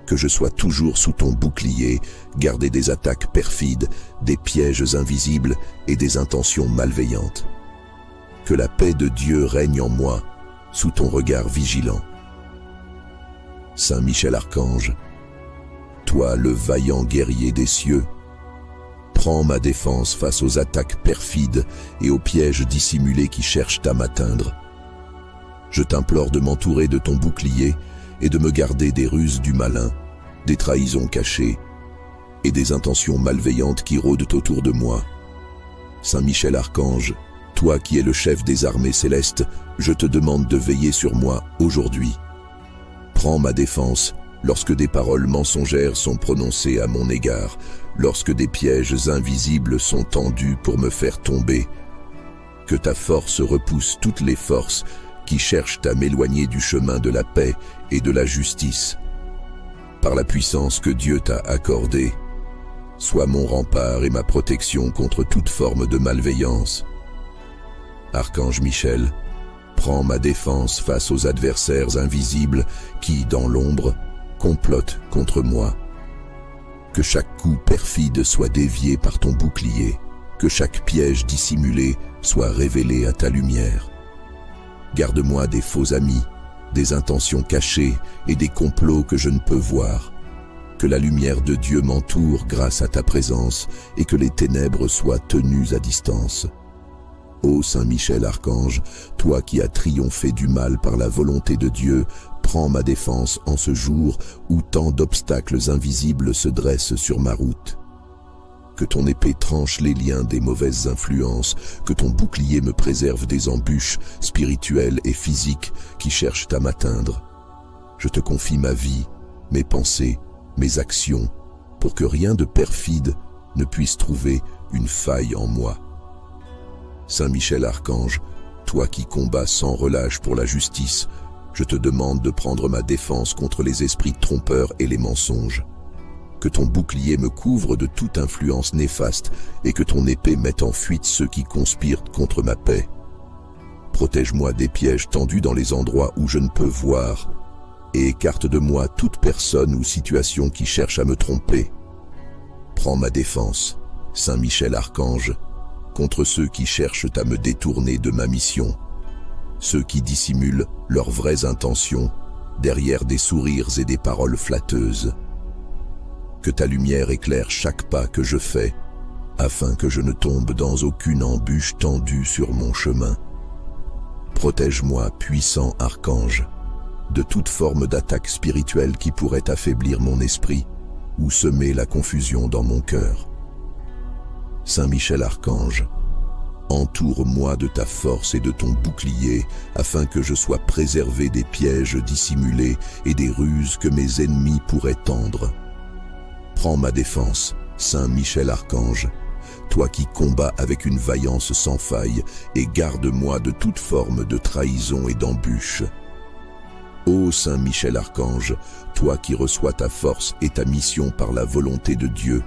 Que je sois toujours sous ton bouclier, gardé des attaques perfides, des pièges invisibles et des intentions malveillantes. Que la paix de Dieu règne en moi, sous ton regard vigilant. Saint Michel Archange, toi le vaillant guerrier des cieux. Prends ma défense face aux attaques perfides et aux pièges dissimulés qui cherchent à m'atteindre. Je t'implore de m'entourer de ton bouclier et de me garder des ruses du malin, des trahisons cachées et des intentions malveillantes qui rôdent autour de moi. Saint Michel Archange, toi qui es le chef des armées célestes, je te demande de veiller sur moi aujourd'hui. Prends ma défense lorsque des paroles mensongères sont prononcées à mon égard, lorsque des pièges invisibles sont tendus pour me faire tomber. Que ta force repousse toutes les forces qui cherchent à m'éloigner du chemin de la paix et de la justice. Par la puissance que Dieu t'a accordée, sois mon rempart et ma protection contre toute forme de malveillance. Archange Michel, prends ma défense face aux adversaires invisibles qui, dans l'ombre, complotent contre moi. Que chaque coup perfide soit dévié par ton bouclier, que chaque piège dissimulé soit révélé à ta lumière. Garde-moi des faux amis, des intentions cachées et des complots que je ne peux voir. Que la lumière de Dieu m'entoure grâce à ta présence et que les ténèbres soient tenues à distance. Ô Saint Michel Archange, toi qui as triomphé du mal par la volonté de Dieu, prends ma défense en ce jour où tant d'obstacles invisibles se dressent sur ma route. Que ton épée tranche les liens des mauvaises influences, que ton bouclier me préserve des embûches spirituelles et physiques qui cherchent à m'atteindre. Je te confie ma vie, mes pensées, mes actions, pour que rien de perfide ne puisse trouver une faille en moi. Saint Michel Archange, toi qui combats sans relâche pour la justice, je te demande de prendre ma défense contre les esprits trompeurs et les mensonges. Que ton bouclier me couvre de toute influence néfaste et que ton épée mette en fuite ceux qui conspirent contre ma paix. Protège-moi des pièges tendus dans les endroits où je ne peux voir et écarte de moi toute personne ou situation qui cherche à me tromper. Prends ma défense, Saint Michel Archange, contre ceux qui cherchent à me détourner de ma mission, ceux qui dissimulent leurs vraies intentions derrière des sourires et des paroles flatteuses. Que ta lumière éclaire chaque pas que je fais, afin que je ne tombe dans aucune embûche tendue sur mon chemin. Protège-moi, puissant archange, de toute forme d'attaque spirituelle qui pourrait affaiblir mon esprit ou semer la confusion dans mon cœur. Saint Michel Archange, entoure-moi de ta force et de ton bouclier afin que je sois préservé des pièges dissimulés et des ruses que mes ennemis pourraient tendre. Prends ma défense, Saint Michel Archange, toi qui combats avec une vaillance sans faille, et garde-moi de toute forme de trahison et d'embûche. Ô Saint Michel Archange, toi qui reçois ta force et ta mission par la volonté de Dieu,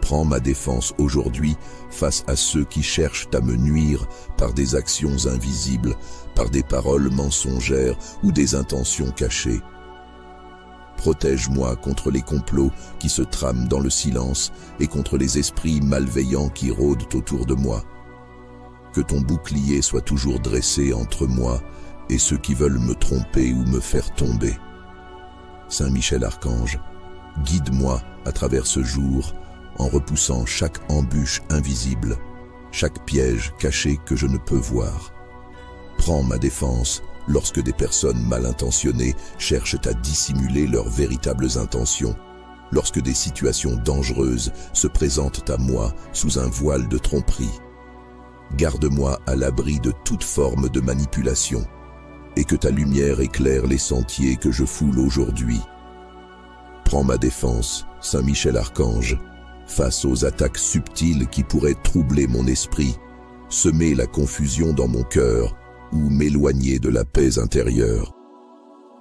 prends ma défense aujourd'hui face à ceux qui cherchent à me nuire par des actions invisibles, par des paroles mensongères ou des intentions cachées. Protège-moi contre les complots qui se trament dans le silence et contre les esprits malveillants qui rôdent autour de moi. Que ton bouclier soit toujours dressé entre moi et ceux qui veulent me tromper ou me faire tomber. Saint Michel Archange, guide-moi à travers ce jour en repoussant chaque embûche invisible, chaque piège caché que je ne peux voir. Prends ma défense lorsque des personnes mal intentionnées cherchent à dissimuler leurs véritables intentions, lorsque des situations dangereuses se présentent à moi sous un voile de tromperie. Garde-moi à l'abri de toute forme de manipulation, et que ta lumière éclaire les sentiers que je foule aujourd'hui. Prends ma défense, Saint Michel Archange, face aux attaques subtiles qui pourraient troubler mon esprit, semer la confusion dans mon cœur ou m'éloigner de la paix intérieure.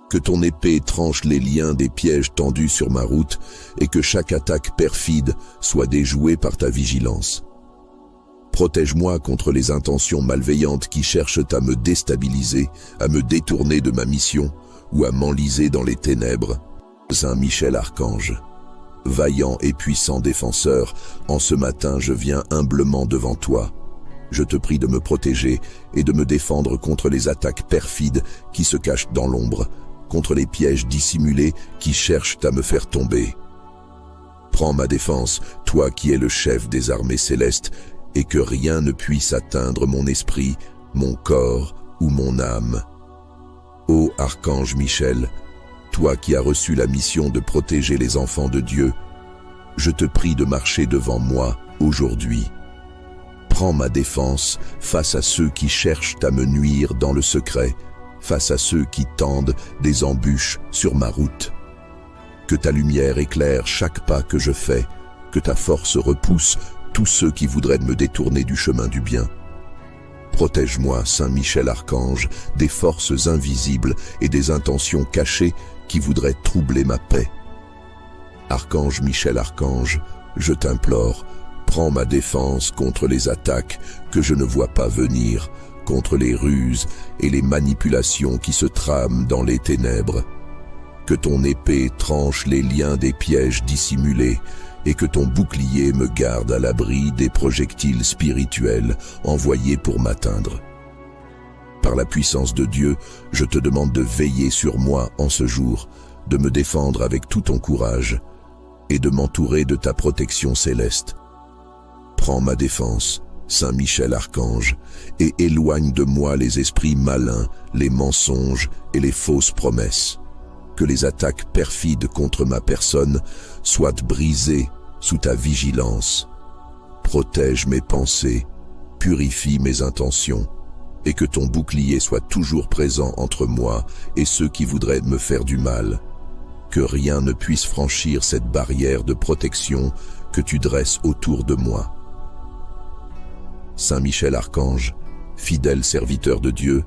Que ton épée tranche les liens des pièges tendus sur ma route et que chaque attaque perfide soit déjouée par ta vigilance. Protège-moi contre les intentions malveillantes qui cherchent à me déstabiliser, à me détourner de ma mission ou à m'enliser dans les ténèbres. Saint Michel Archange, vaillant et puissant défenseur, en ce matin je viens humblement devant toi. Je te prie de me protéger et de me défendre contre les attaques perfides qui se cachent dans l'ombre, contre les pièges dissimulés qui cherchent à me faire tomber. Prends ma défense, toi qui es le chef des armées célestes, et que rien ne puisse atteindre mon esprit, mon corps ou mon âme. Ô Archange Michel, toi qui as reçu la mission de protéger les enfants de Dieu, je te prie de marcher devant moi aujourd'hui. Prends ma défense face à ceux qui cherchent à me nuire dans le secret, face à ceux qui tendent des embûches sur ma route. Que ta lumière éclaire chaque pas que je fais, que ta force repousse tous ceux qui voudraient me détourner du chemin du bien. Protège-moi, Saint Michel Archange, des forces invisibles et des intentions cachées qui voudraient troubler ma paix. Archange Michel Archange, je t'implore, prends ma défense contre les attaques que je ne vois pas venir, contre les ruses et les manipulations qui se trament dans les ténèbres. Que ton épée tranche les liens des pièges dissimulés et que ton bouclier me garde à l'abri des projectiles spirituels envoyés pour m'atteindre. Par la puissance de Dieu, je te demande de veiller sur moi en ce jour, de me défendre avec tout ton courage et de m'entourer de ta protection céleste. Prends ma défense, Saint Michel Archange, et éloigne de moi les esprits malins, les mensonges et les fausses promesses. Que les attaques perfides contre ma personne soient brisées sous ta vigilance. Protège mes pensées, purifie mes intentions, et que ton bouclier soit toujours présent entre moi et ceux qui voudraient me faire du mal. Que rien ne puisse franchir cette barrière de protection que tu dresses autour de moi. Saint Michel Archange, fidèle serviteur de Dieu,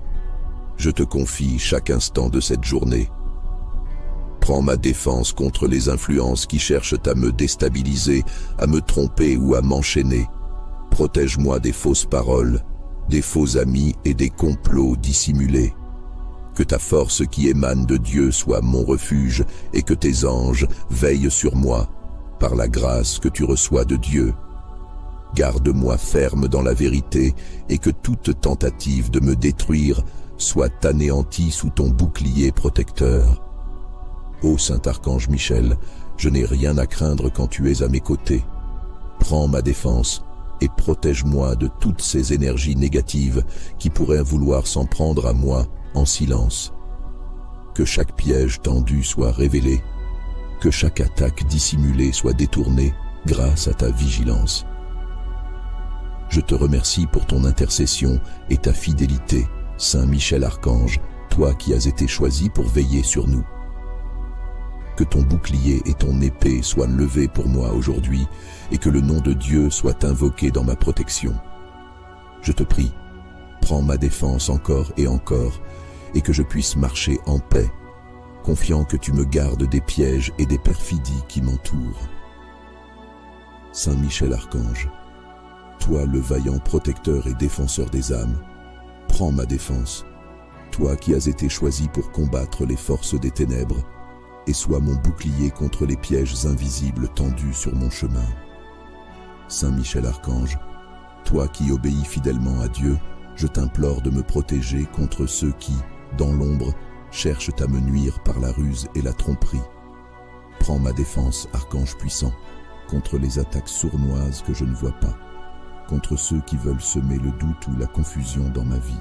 je te confie chaque instant de cette journée. Prends ma défense contre les influences qui cherchent à me déstabiliser, à me tromper ou à m'enchaîner. Protège-moi des fausses paroles, des faux amis et des complots dissimulés. Que ta force qui émane de Dieu soit mon refuge et que tes anges veillent sur moi, par la grâce que tu reçois de Dieu. Garde-moi ferme dans la vérité et que toute tentative de me détruire soit anéantie sous ton bouclier protecteur. Ô Saint Archange Michel, je n'ai rien à craindre quand tu es à mes côtés. Prends ma défense et protège-moi de toutes ces énergies négatives qui pourraient vouloir s'en prendre à moi en silence. Que chaque piège tendu soit révélé, que chaque attaque dissimulée soit détournée grâce à ta vigilance. Je te remercie pour ton intercession et ta fidélité, Saint Michel Archange, toi qui as été choisi pour veiller sur nous. Que ton bouclier et ton épée soient levés pour moi aujourd'hui et que le nom de Dieu soit invoqué dans ma protection. Je te prie, prends ma défense encore et que je puisse marcher en paix, confiant que tu me gardes des pièges et des perfidies qui m'entourent. Saint Michel Archange, toi le vaillant protecteur et défenseur des âmes, prends ma défense, toi qui as été choisi pour combattre les forces des ténèbres, et sois mon bouclier contre les pièges invisibles tendus sur mon chemin. Saint Michel Archange, toi qui obéis fidèlement à Dieu, je t'implore de me protéger contre ceux qui, dans l'ombre, cherchent à me nuire par la ruse et la tromperie. Prends ma défense, Archange puissant, contre les attaques sournoises que je ne vois pas, contre ceux qui veulent semer le doute ou la confusion dans ma vie.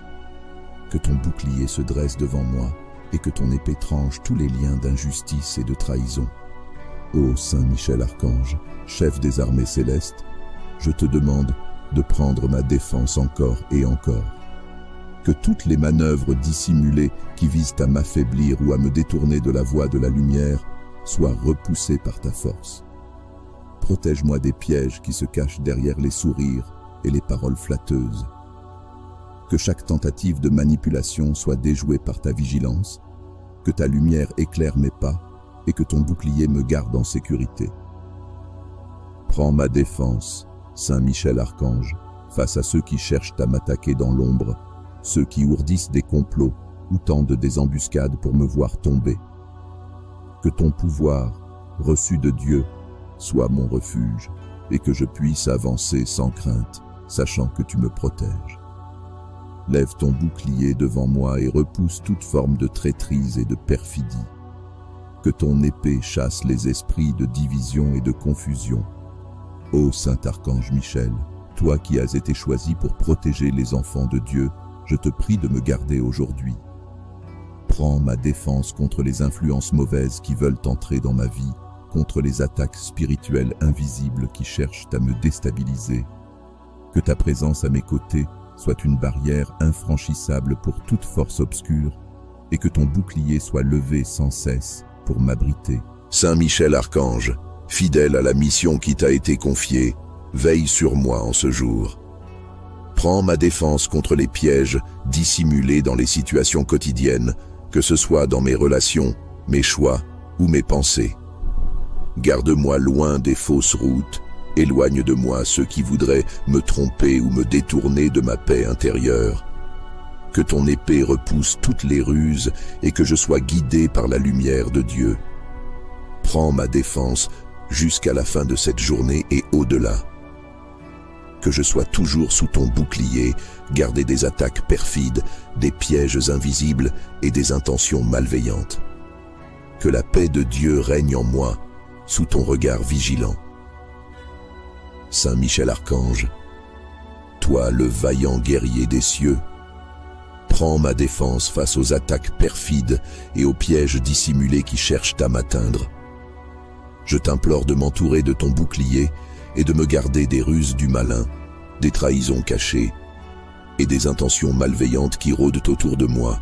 Que ton bouclier se dresse devant moi, et que ton épée tranche tous les liens d'injustice et de trahison. Ô Saint Michel Archange, chef des armées célestes, je te demande de prendre ma défense encore et encore. Que toutes les manœuvres dissimulées qui visent à m'affaiblir ou à me détourner de la voie de la lumière soient repoussées par ta force. Protège-moi des pièges qui se cachent derrière les sourires et les paroles flatteuses. Que chaque tentative de manipulation soit déjouée par ta vigilance, que ta lumière éclaire mes pas et que ton bouclier me garde en sécurité. Prends ma défense, Saint Michel Archange, face à ceux qui cherchent à m'attaquer dans l'ombre, ceux qui ourdissent des complots ou tendent des embuscades pour me voir tomber. Que ton pouvoir, reçu de Dieu, soit mon refuge et que je puisse avancer sans crainte, sachant que tu me protèges. Lève ton bouclier devant moi et repousse toute forme de traîtrise et de perfidie. Que ton épée chasse les esprits de division et de confusion. Ô Saint Archange Michel, toi qui as été choisi pour protéger les enfants de Dieu, je te prie de me garder aujourd'hui. Prends ma défense contre les influences mauvaises qui veulent entrer dans ma vie, contre les attaques spirituelles invisibles qui cherchent à me déstabiliser. Que ta présence à mes côtés soit une barrière infranchissable pour toute force obscure, et que ton bouclier soit levé sans cesse pour m'abriter. Saint Michel Archange, fidèle à la mission qui t'a été confiée, veille sur moi en ce jour. Prends ma défense contre les pièges dissimulés dans les situations quotidiennes, que ce soit dans mes relations, mes choix ou mes pensées. Garde-moi loin des fausses routes, éloigne de moi ceux qui voudraient me tromper ou me détourner de ma paix intérieure. Que ton épée repousse toutes les ruses et que je sois guidé par la lumière de Dieu. Prends ma défense jusqu'à la fin de cette journée et au-delà. Que je sois toujours sous ton bouclier, gardé des attaques perfides, des pièges invisibles et des intentions malveillantes. Que la paix de Dieu règne en moi, sous ton regard vigilant. Saint Michel Archange, toi le vaillant guerrier des cieux, prends ma défense face aux attaques perfides et aux pièges dissimulés qui cherchent à m'atteindre. Je t'implore de m'entourer de ton bouclier et de me garder des ruses du malin, des trahisons cachées et des intentions malveillantes qui rôdent autour de moi.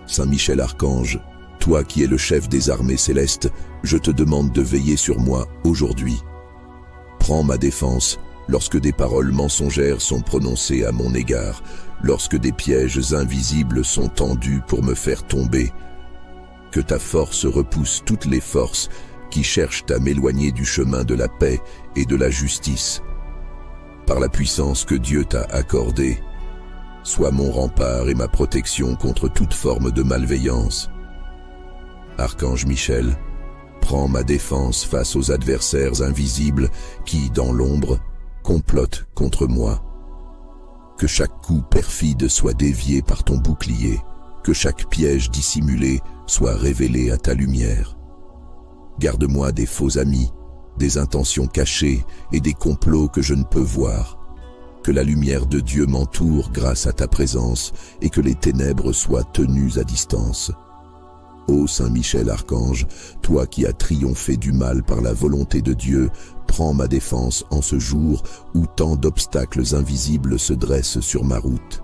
Saint Michel Archange, toi qui es le chef des armées célestes, je te demande de veiller sur moi aujourd'hui. Prends ma défense lorsque des paroles mensongères sont prononcées à mon égard, lorsque des pièges invisibles sont tendus pour me faire tomber. Que ta force repousse toutes les forces qui cherchent à m'éloigner du chemin de la paix et de la justice. Par la puissance que Dieu t'a accordée, sois mon rempart et ma protection contre toute forme de malveillance. Archange Michel, prends ma défense face aux adversaires invisibles qui, dans l'ombre, complotent contre moi. Que chaque coup perfide soit dévié par ton bouclier, que chaque piège dissimulé soit révélé à ta lumière. Garde-moi des faux amis, des intentions cachées et des complots que je ne peux voir. Que la lumière de Dieu m'entoure grâce à ta présence et que les ténèbres soient tenues à distance. Ô Saint Michel Archange, toi qui as triomphé du mal par la volonté de Dieu, prends ma défense en ce jour où tant d'obstacles invisibles se dressent sur ma route.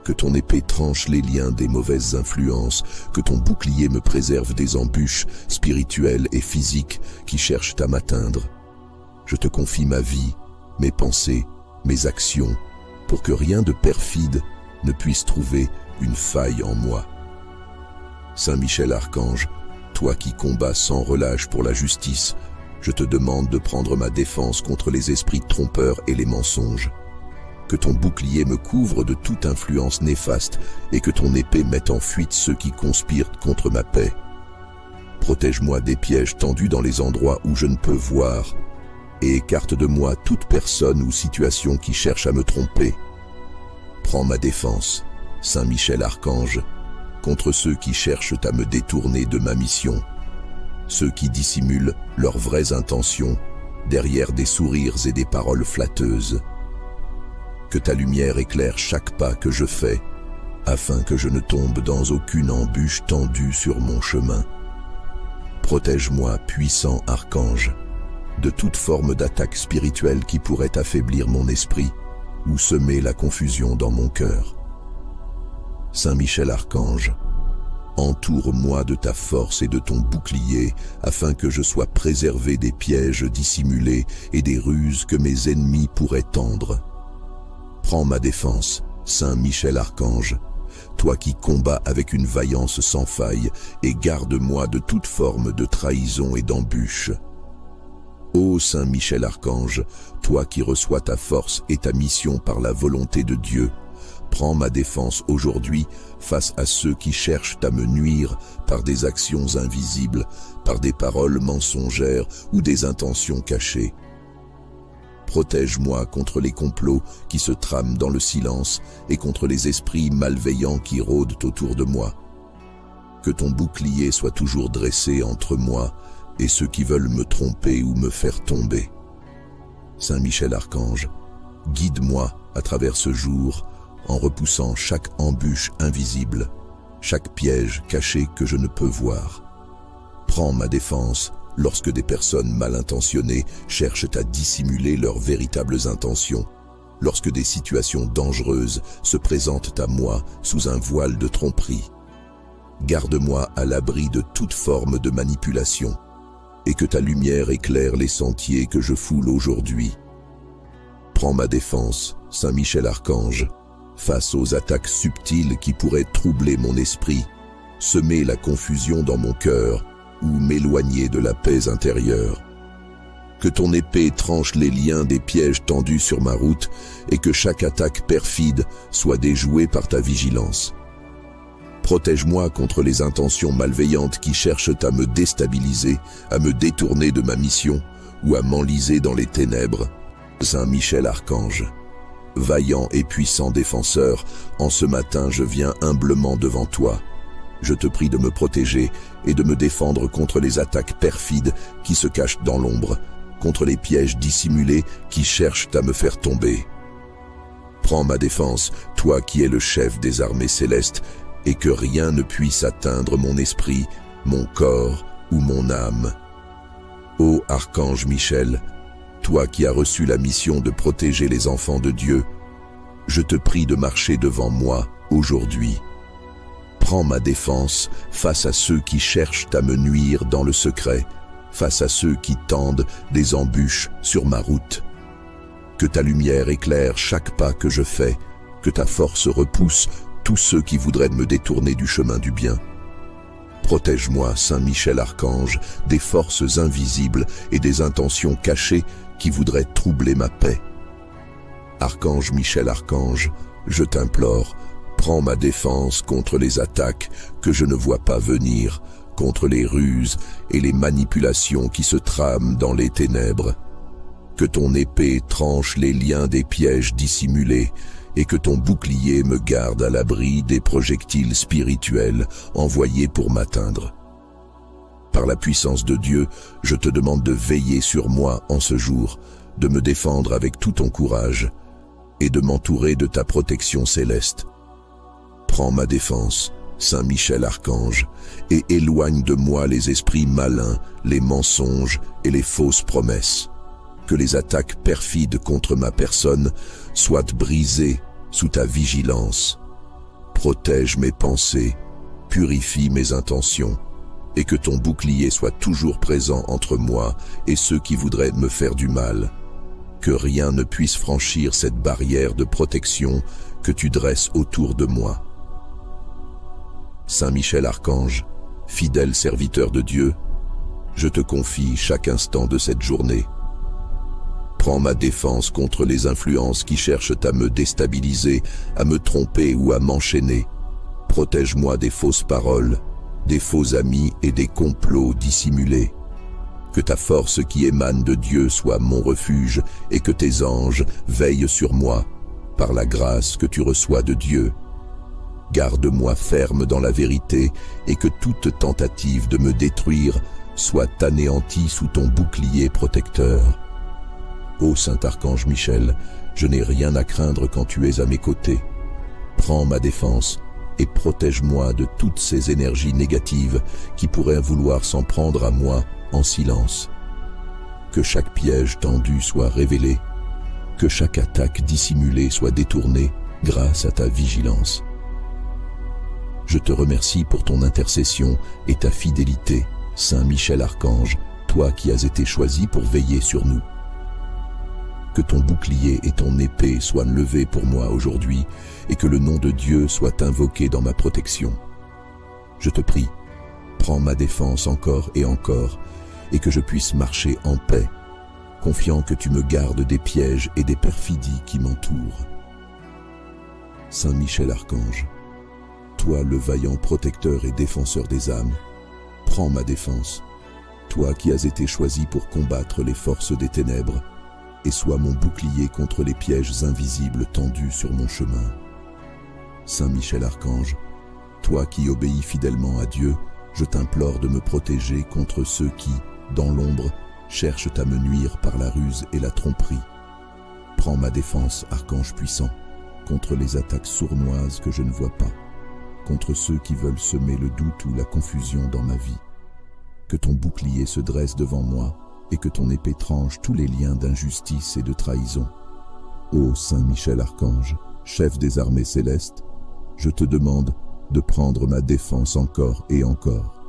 Que ton épée tranche les liens des mauvaises influences, que ton bouclier me préserve des embûches spirituelles et physiques qui cherchent à m'atteindre. Je te confie ma vie, mes pensées, mes actions, pour que rien de perfide ne puisse trouver une faille en moi. Saint Michel Archange, toi qui combats sans relâche pour la justice, je te demande de prendre ma défense contre les esprits trompeurs et les mensonges. Que ton bouclier me couvre de toute influence néfaste et que ton épée mette en fuite ceux qui conspirent contre ma paix. Protège-moi des pièges tendus dans les endroits où je ne peux voir et écarte de moi toute personne ou situation qui cherche à me tromper. Prends ma défense, Saint Michel Archange, contre ceux qui cherchent à me détourner de ma mission, ceux qui dissimulent leurs vraies intentions derrière des sourires et des paroles flatteuses. Que ta lumière éclaire chaque pas que je fais, afin que je ne tombe dans aucune embûche tendue sur mon chemin. Protège-moi, puissant archange, de toute forme d'attaque spirituelle qui pourrait affaiblir mon esprit ou semer la confusion dans mon cœur. Saint Michel Archange, entoure-moi de ta force et de ton bouclier, afin que je sois préservé des pièges dissimulés et des ruses que mes ennemis pourraient tendre. Prends ma défense, Saint Michel Archange, toi qui combats avec une vaillance sans faille, et garde-moi de toute forme de trahison et d'embûche. Ô Saint Michel Archange, toi qui reçois ta force et ta mission par la volonté de Dieu, prends ma défense aujourd'hui face à ceux qui cherchent à me nuire par des actions invisibles, par des paroles mensongères ou des intentions cachées. Protège-moi contre les complots qui se trament dans le silence et contre les esprits malveillants qui rôdent autour de moi. Que ton bouclier soit toujours dressé entre moi et ceux qui veulent me tromper ou me faire tomber. Saint Michel Archange, guide-moi à travers ce jour en repoussant chaque embûche invisible, chaque piège caché que je ne peux voir. Prends ma défense lorsque des personnes mal intentionnées cherchent à dissimuler leurs véritables intentions, lorsque des situations dangereuses se présentent à moi sous un voile de tromperie. Garde-moi à l'abri de toute forme de manipulation, et que ta lumière éclaire les sentiers que je foule aujourd'hui. Prends ma défense, Saint Michel Archange, face aux attaques subtiles qui pourraient troubler mon esprit, semer la confusion dans mon cœur ou m'éloigner de la paix intérieure. Que ton épée tranche les liens des pièges tendus sur ma route et que chaque attaque perfide soit déjouée par ta vigilance. Protège-moi contre les intentions malveillantes qui cherchent à me déstabiliser, à me détourner de ma mission ou à m'enliser dans les ténèbres. Saint Michel Archange, vaillant et puissant défenseur, en ce matin je viens humblement devant toi. Je te prie de me protéger et de me défendre contre les attaques perfides qui se cachent dans l'ombre, contre les pièges dissimulés qui cherchent à me faire tomber. Prends ma défense, toi qui es le chef des armées célestes, et que rien ne puisse atteindre mon esprit, mon corps ou mon âme. Ô Archange Michel, toi qui as reçu la mission de protéger les enfants de Dieu, je te prie de marcher devant moi aujourd'hui. Prends ma défense face à ceux qui cherchent à me nuire dans le secret, face à ceux qui tendent des embûches sur ma route. Que ta lumière éclaire chaque pas que je fais, que ta force repousse tous ceux qui voudraient me détourner du chemin du bien. Protège-moi, Saint Michel Archange, des forces invisibles et des intentions cachées qui voudraient troubler ma paix. Archange Michel Archange, je t'implore, prends ma défense contre les attaques que je ne vois pas venir, contre les ruses et les manipulations qui se trament dans les ténèbres. Que ton épée tranche les liens des pièges dissimulés et que ton bouclier me garde à l'abri des projectiles spirituels envoyés pour m'atteindre. Par la puissance de Dieu, je te demande de veiller sur moi en ce jour, de me défendre avec tout ton courage et de m'entourer de ta protection céleste. Prends ma défense, Saint Michel Archange, et éloigne de moi les esprits malins, les mensonges et les fausses promesses. Que les attaques perfides contre ma personne soient brisées sous ta vigilance. Protège mes pensées, purifie mes intentions, et que ton bouclier soit toujours présent entre moi et ceux qui voudraient me faire du mal. Que rien ne puisse franchir cette barrière de protection que tu dresses autour de moi. Saint Michel Archange, fidèle serviteur de Dieu, je te confie chaque instant de cette journée. Prends ma défense contre les influences qui cherchent à me déstabiliser, à me tromper ou à m'enchaîner. Protège-moi des fausses paroles, des faux amis et des complots dissimulés. Que ta force qui émane de Dieu soit mon refuge et que tes anges veillent sur moi par la grâce que tu reçois de Dieu. Garde-moi ferme dans la vérité et que toute tentative de me détruire soit anéantie sous ton bouclier protecteur. Ô Saint Archange Michel, je n'ai rien à craindre quand tu es à mes côtés. Prends ma défense et protège-moi de toutes ces énergies négatives qui pourraient vouloir s'en prendre à moi en silence. Que chaque piège tendu soit révélé, que chaque attaque dissimulée soit détournée grâce à ta vigilance. Je te remercie pour ton intercession et ta fidélité, Saint Michel Archange, toi qui as été choisi pour veiller sur nous. Que ton bouclier et ton épée soient levés pour moi aujourd'hui et que le nom de Dieu soit invoqué dans ma protection. Je te prie, prends ma défense encore et que je puisse marcher en paix, confiant que tu me gardes des pièges et des perfidies qui m'entourent. Saint Michel Archange, toi le vaillant protecteur et défenseur des âmes, prends ma défense, toi qui as été choisi pour combattre les forces des ténèbres, et sois mon bouclier contre les pièges invisibles tendus sur mon chemin. Saint Michel Archange, Toi qui obéis fidèlement à Dieu, je t'implore de me protéger contre ceux qui, dans l'ombre, cherchent à me nuire par la ruse et la tromperie. Prends ma défense, archange puissant, contre les attaques sournoises que je ne vois pas, contre ceux qui veulent semer le doute ou la confusion dans ma vie. Que ton bouclier se dresse devant moi et que ton épée tranche tous les liens d'injustice et de trahison. Ô Saint Michel Archange, chef des armées célestes, je te demande de prendre ma défense encore et encore.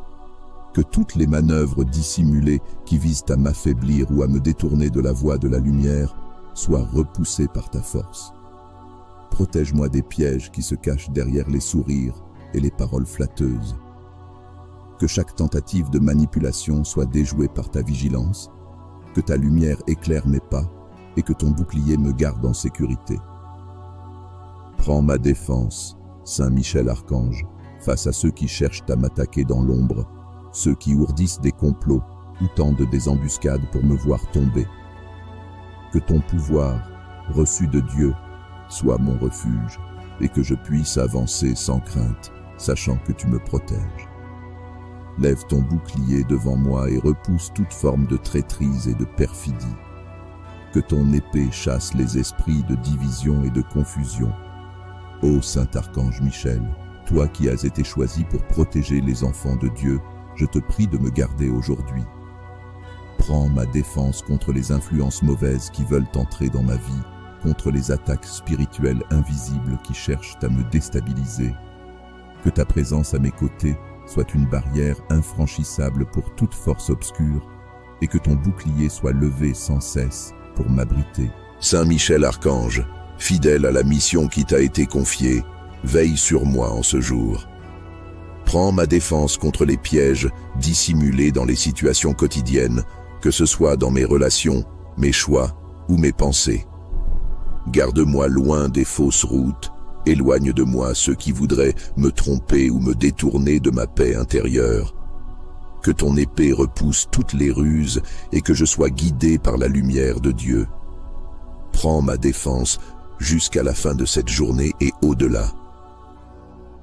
Que toutes les manœuvres dissimulées qui visent à m'affaiblir ou à me détourner de la voie de la lumière soient repoussées par ta force. Protège-moi des pièges qui se cachent derrière les sourires et les paroles flatteuses. Que chaque tentative de manipulation soit déjouée par ta vigilance, que ta lumière éclaire mes pas et que ton bouclier me garde en sécurité. Prends ma défense, Saint Michel Archange, face à ceux qui cherchent à m'attaquer dans l'ombre, ceux qui ourdissent des complots ou tendent des embuscades pour me voir tomber. Que ton pouvoir, reçu de Dieu, soit mon refuge et que je puisse avancer sans crainte, sachant que tu me protèges. Lève ton bouclier devant moi et repousse toute forme de traîtrise et de perfidie. Que ton épée chasse les esprits de division et de confusion. Ô Saint Archange Michel, toi qui as été choisi pour protéger les enfants de Dieu, je te prie de me garder aujourd'hui. Prends ma défense contre les influences mauvaises qui veulent entrer dans ma vie, contre les attaques spirituelles invisibles qui cherchent à me déstabiliser. Que ta présence à mes côtés soit une barrière infranchissable pour toute force obscure et que ton bouclier soit levé sans cesse pour m'abriter. Saint Michel Archange, fidèle à la mission qui t'a été confiée, veille sur moi en ce jour. Prends ma défense contre les pièges dissimulés dans les situations quotidiennes, que ce soit dans mes relations, mes choix ou mes pensées. Garde-moi loin des fausses routes, éloigne de moi ceux qui voudraient me tromper ou me détourner de ma paix intérieure. Que ton épée repousse toutes les ruses et que je sois guidé par la lumière de Dieu. Prends ma défense jusqu'à la fin de cette journée et au-delà.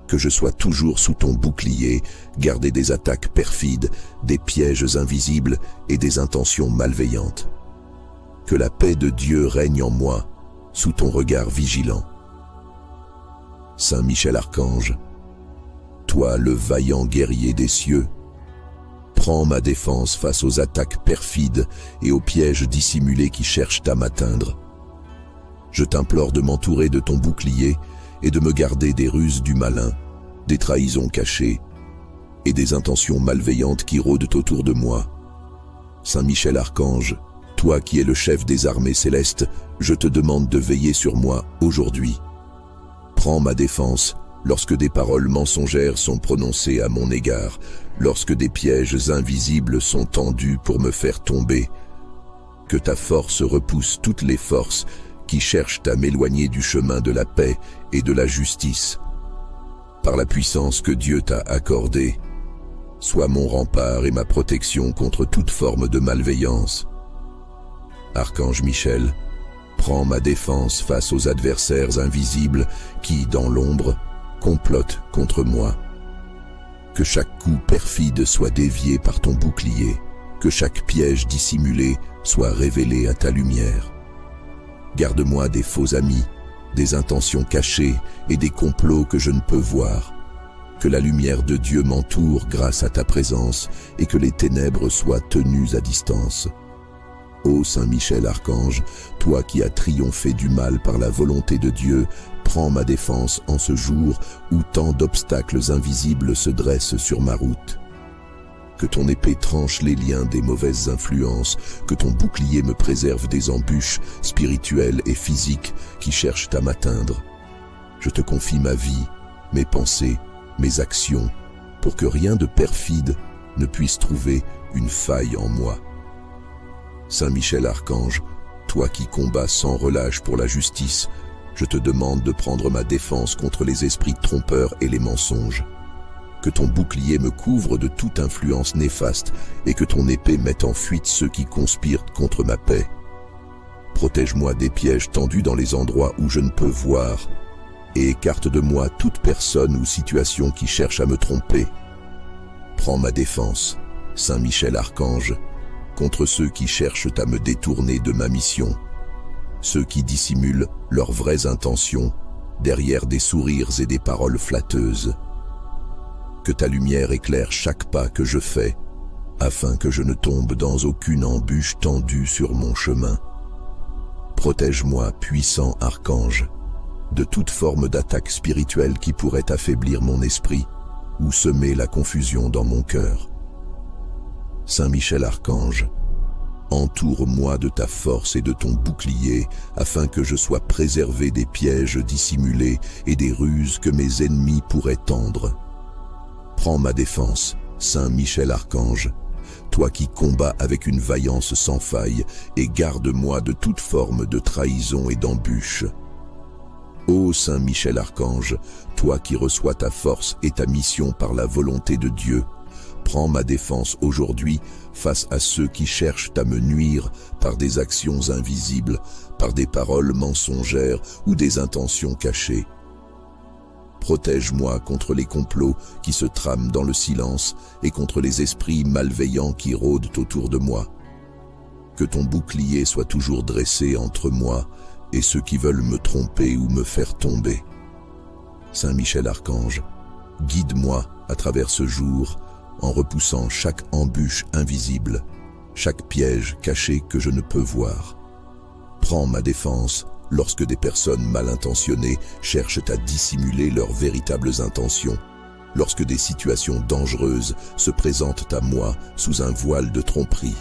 Que je sois toujours sous ton bouclier, gardé des attaques perfides, des pièges invisibles et des intentions malveillantes. Que la paix de Dieu règne en moi, sous ton regard vigilant. Saint Michel Archange, toi le vaillant guerrier des cieux, prends ma défense face aux attaques perfides et aux pièges dissimulés qui cherchent à m'atteindre. Je t'implore de m'entourer de ton bouclier et de me garder des ruses du malin, des trahisons cachées et des intentions malveillantes qui rôdent autour de moi. Saint Michel Archange, toi qui es le chef des armées célestes, je te demande de veiller sur moi aujourd'hui. Prends ma défense lorsque des paroles mensongères sont prononcées à mon égard, lorsque des pièges invisibles sont tendus pour me faire tomber. Que ta force repousse toutes les forces qui cherchent à m'éloigner du chemin de la paix et de la justice. Par la puissance que Dieu t'a accordée, sois mon rempart et ma protection contre toute forme de malveillance. Archange Michel, prends ma défense face aux adversaires invisibles qui, dans l'ombre, complotent contre moi. Que chaque coup perfide soit dévié par ton bouclier, que chaque piège dissimulé soit révélé à ta lumière. Garde-moi des faux amis, des intentions cachées et des complots que je ne peux voir. Que la lumière de Dieu m'entoure grâce à ta présence et que les ténèbres soient tenues à distance. Ô Saint Michel Archange, toi qui as triomphé du mal par la volonté de Dieu, prends ma défense en ce jour où tant d'obstacles invisibles se dressent sur ma route. Que ton épée tranche les liens des mauvaises influences, que ton bouclier me préserve des embûches spirituelles et physiques qui cherchent à m'atteindre. Je te confie ma vie, mes pensées, mes actions, pour que rien de perfide ne puisse trouver une faille en moi. Saint Michel Archange, toi qui combats sans relâche pour la justice, je te demande de prendre ma défense contre les esprits trompeurs et les mensonges. Que ton bouclier me couvre de toute influence néfaste et que ton épée mette en fuite ceux qui conspirent contre ma paix. Protège-moi des pièges tendus dans les endroits où je ne peux voir et écarte de moi toute personne ou situation qui cherche à me tromper. Prends ma défense, Saint Michel Archange, contre ceux qui cherchent à me détourner de ma mission, ceux qui dissimulent leurs vraies intentions derrière des sourires et des paroles flatteuses. Que ta lumière éclaire chaque pas que je fais, afin que je ne tombe dans aucune embûche tendue sur mon chemin. Protège-moi, puissant archange, de toute forme d'attaque spirituelle qui pourrait affaiblir mon esprit ou semer la confusion dans mon cœur. Saint Michel Archange, entoure-moi de ta force et de ton bouclier, afin que je sois préservé des pièges dissimulés et des ruses que mes ennemis pourraient tendre. Prends ma défense, Saint Michel Archange, toi qui combats avec une vaillance sans faille, et garde-moi de toute forme de trahison et d'embûche. Ô Saint Michel Archange, toi qui reçois ta force et ta mission par la volonté de Dieu, prends ma défense aujourd'hui face à ceux qui cherchent à me nuire par des actions invisibles, par des paroles mensongères ou des intentions cachées. Protège-moi contre les complots qui se trament dans le silence et contre les esprits malveillants qui rôdent autour de moi. Que ton bouclier soit toujours dressé entre moi et ceux qui veulent me tromper ou me faire tomber. Saint Michel Archange, guide-moi à travers ce jour en repoussant chaque embûche invisible, chaque piège caché que je ne peux voir. Prends ma défense lorsque des personnes mal intentionnées cherchent à dissimuler leurs véritables intentions, lorsque des situations dangereuses se présentent à moi sous un voile de tromperie.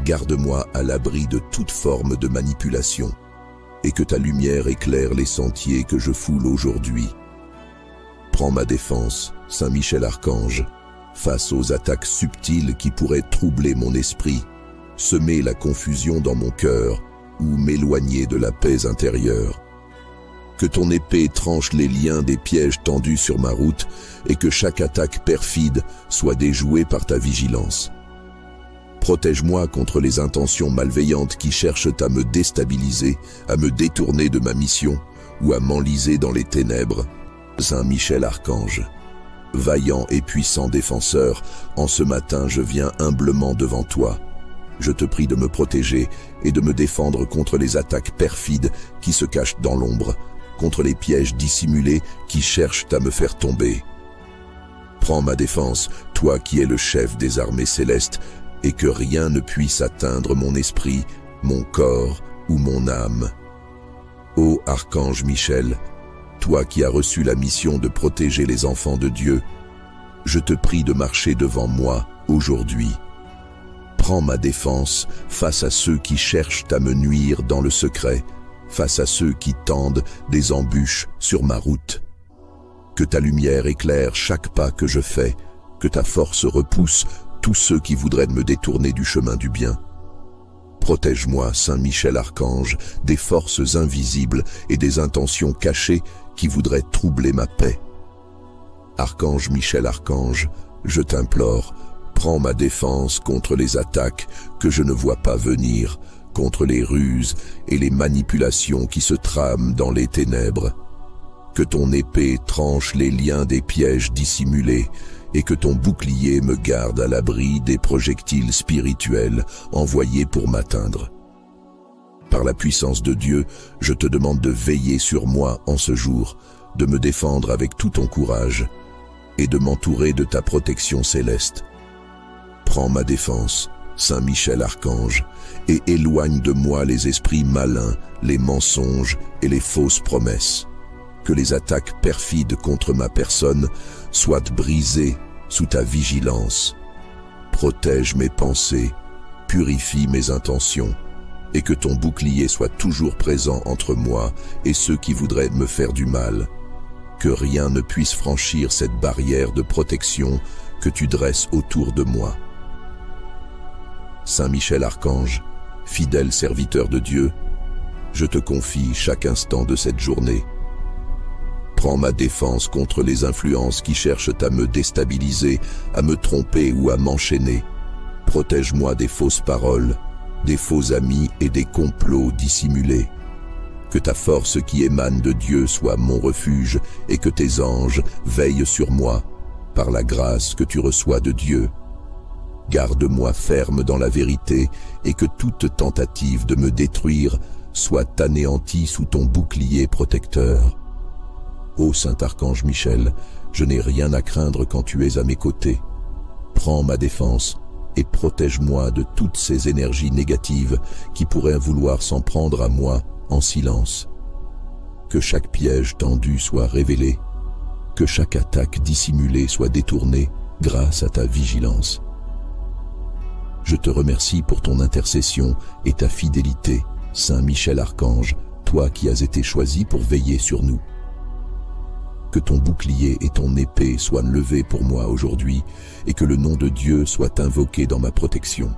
Garde-moi à l'abri de toute forme de manipulation, et que ta lumière éclaire les sentiers que je foule aujourd'hui. Prends ma défense, Saint Michel Archange, face aux attaques subtiles qui pourraient troubler mon esprit, semer la confusion dans mon cœur ou m'éloigner de la paix intérieure. Que ton épée tranche les liens des pièges tendus sur ma route et que chaque attaque perfide soit déjouée par ta vigilance. Protège-moi contre les intentions malveillantes qui cherchent à me déstabiliser, à me détourner de ma mission ou à m'enliser dans les ténèbres. Saint Michel Archange, vaillant et puissant défenseur, en ce matin je viens humblement devant toi. Je te prie de me protéger et de me défendre contre les attaques perfides qui se cachent dans l'ombre, contre les pièges dissimulés qui cherchent à me faire tomber. Prends ma défense, toi qui es le chef des armées célestes, et que rien ne puisse atteindre mon esprit, mon corps ou mon âme. Ô Archange Michel, toi qui as reçu la mission de protéger les enfants de Dieu, je te prie de marcher devant moi aujourd'hui. Prends ma défense face à ceux qui cherchent à me nuire dans le secret, face à ceux qui tendent des embûches sur ma route. Que ta lumière éclaire chaque pas que je fais, que ta force repousse tous ceux qui voudraient me détourner du chemin du bien. Protège-moi, Saint Michel Archange, des forces invisibles et des intentions cachées qui voudraient troubler ma paix. Archange Michel Archange, je t'implore, prends ma défense contre les attaques que je ne vois pas venir, contre les ruses et les manipulations qui se trament dans les ténèbres. Que ton épée tranche les liens des pièges dissimulés et que ton bouclier me garde à l'abri des projectiles spirituels envoyés pour m'atteindre. Par la puissance de Dieu, je te demande de veiller sur moi en ce jour, de me défendre avec tout ton courage et de m'entourer de ta protection céleste. Prends ma défense, Saint Michel Archange, et éloigne de moi les esprits malins, les mensonges et les fausses promesses. Que les attaques perfides contre ma personne soient brisées sous ta vigilance. Protège mes pensées, purifie mes intentions, et que ton bouclier soit toujours présent entre moi et ceux qui voudraient me faire du mal. Que rien ne puisse franchir cette barrière de protection que tu dresses autour de moi. Saint Michel Archange, fidèle serviteur de Dieu, je te confie chaque instant de cette journée. Prends ma défense contre les influences qui cherchent à me déstabiliser, à me tromper ou à m'enchaîner. Protège-moi des fausses paroles, des faux amis et des complots dissimulés. Que ta force qui émane de Dieu soit mon refuge et que tes anges veillent sur moi par la grâce que tu reçois de Dieu. Garde-moi ferme dans la vérité et que toute tentative de me détruire soit anéantie sous ton bouclier protecteur. Ô Saint Archange Michel, je n'ai rien à craindre quand tu es à mes côtés. Prends ma défense et protège-moi de toutes ces énergies négatives qui pourraient vouloir s'en prendre à moi en silence. Que chaque piège tendu soit révélé, que chaque attaque dissimulée soit détournée grâce à ta vigilance. Je te remercie pour ton intercession et ta fidélité, Saint Michel Archange, toi qui as été choisi pour veiller sur nous. Que ton bouclier et ton épée soient levés pour moi aujourd'hui et que le nom de Dieu soit invoqué dans ma protection.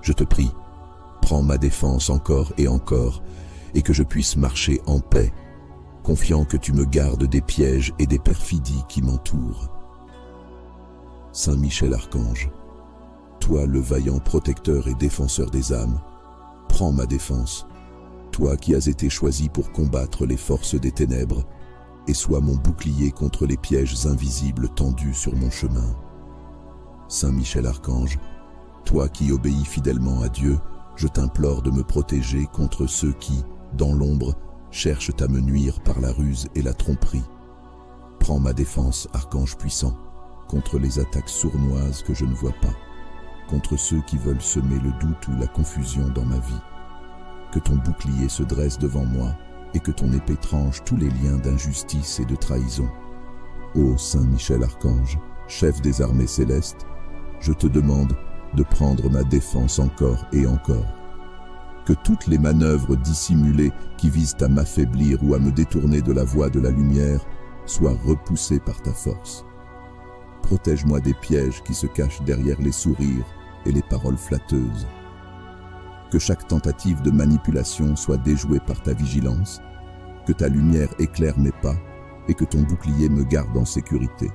Je te prie, prends ma défense encore et que je puisse marcher en paix, confiant que tu me gardes des pièges et des perfidies qui m'entourent. Saint Michel Archange, toi le vaillant protecteur et défenseur des âmes, prends ma défense, toi qui as été choisi pour combattre les forces des ténèbres, et sois mon bouclier contre les pièges invisibles tendus sur mon chemin. Saint Michel Archange, toi qui obéis fidèlement à Dieu, je t'implore de me protéger contre ceux qui, dans l'ombre, cherchent à me nuire par la ruse et la tromperie. Prends ma défense, Archange puissant, contre les attaques sournoises que je ne vois pas, contre ceux qui veulent semer le doute ou la confusion dans ma vie. Que ton bouclier se dresse devant moi et que ton épée tranche tous les liens d'injustice et de trahison. Ô Saint Michel Archange, chef des armées célestes, je te demande de prendre ma défense encore et encore. Que toutes les manœuvres dissimulées qui visent à m'affaiblir ou à me détourner de la voie de la lumière soient repoussées par ta force. Protège-moi des pièges qui se cachent derrière les sourires et les paroles flatteuses. Que chaque tentative de manipulation soit déjouée par ta vigilance, que ta lumière éclaire mes pas et que ton bouclier me garde en sécurité.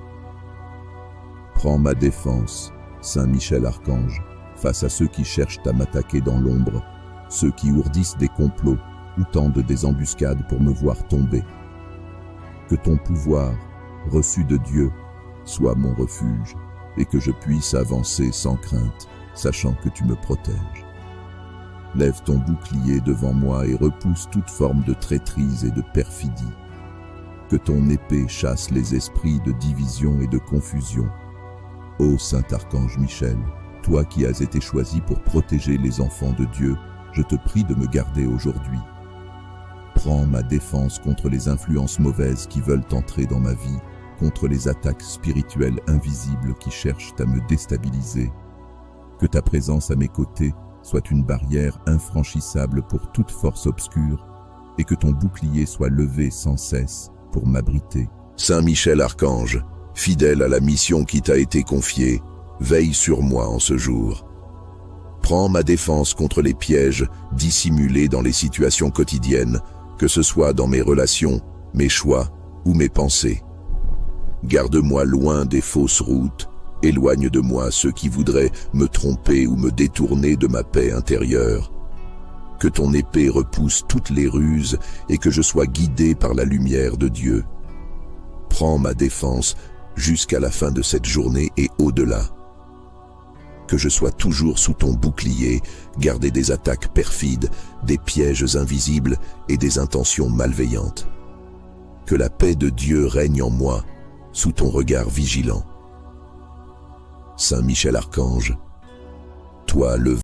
Prends ma défense, Saint Michel Archange, face à ceux qui cherchent à m'attaquer dans l'ombre, ceux qui ourdissent des complots ou tendent des embuscades pour me voir tomber. Que ton pouvoir, reçu de Dieu, soit mon refuge et que je puisse avancer sans crainte, sachant que tu me protèges. Lève ton bouclier devant moi et repousse toute forme de traîtrise et de perfidie. Que ton épée chasse les esprits de division et de confusion. Ô Saint Archange Michel, toi qui as été choisi pour protéger les enfants de Dieu, je te prie de me garder aujourd'hui. Prends ma défense contre les influences mauvaises qui veulent entrer dans ma vie, contre les attaques spirituelles invisibles qui cherchent à me déstabiliser. Que ta présence à mes côtés soit une barrière infranchissable pour toute force obscure et que ton bouclier soit levé sans cesse pour m'abriter. Saint Michel Archange, fidèle à la mission qui t'a été confiée, veille sur moi en ce jour. Prends ma défense contre les pièges dissimulés dans les situations quotidiennes, que ce soit dans mes relations, mes choix ou mes pensées. Garde-moi loin des fausses routes, éloigne de moi ceux qui voudraient me tromper ou me détourner de ma paix intérieure. Que ton épée repousse toutes les ruses et que je sois guidé par la lumière de Dieu. Prends ma défense jusqu'à la fin de cette journée et au-delà. Que je sois toujours sous ton bouclier, gardé des attaques perfides, des pièges invisibles et des intentions malveillantes. Que la paix de Dieu règne en moi, sous ton regard vigilant. Saint Michel Archange, toi le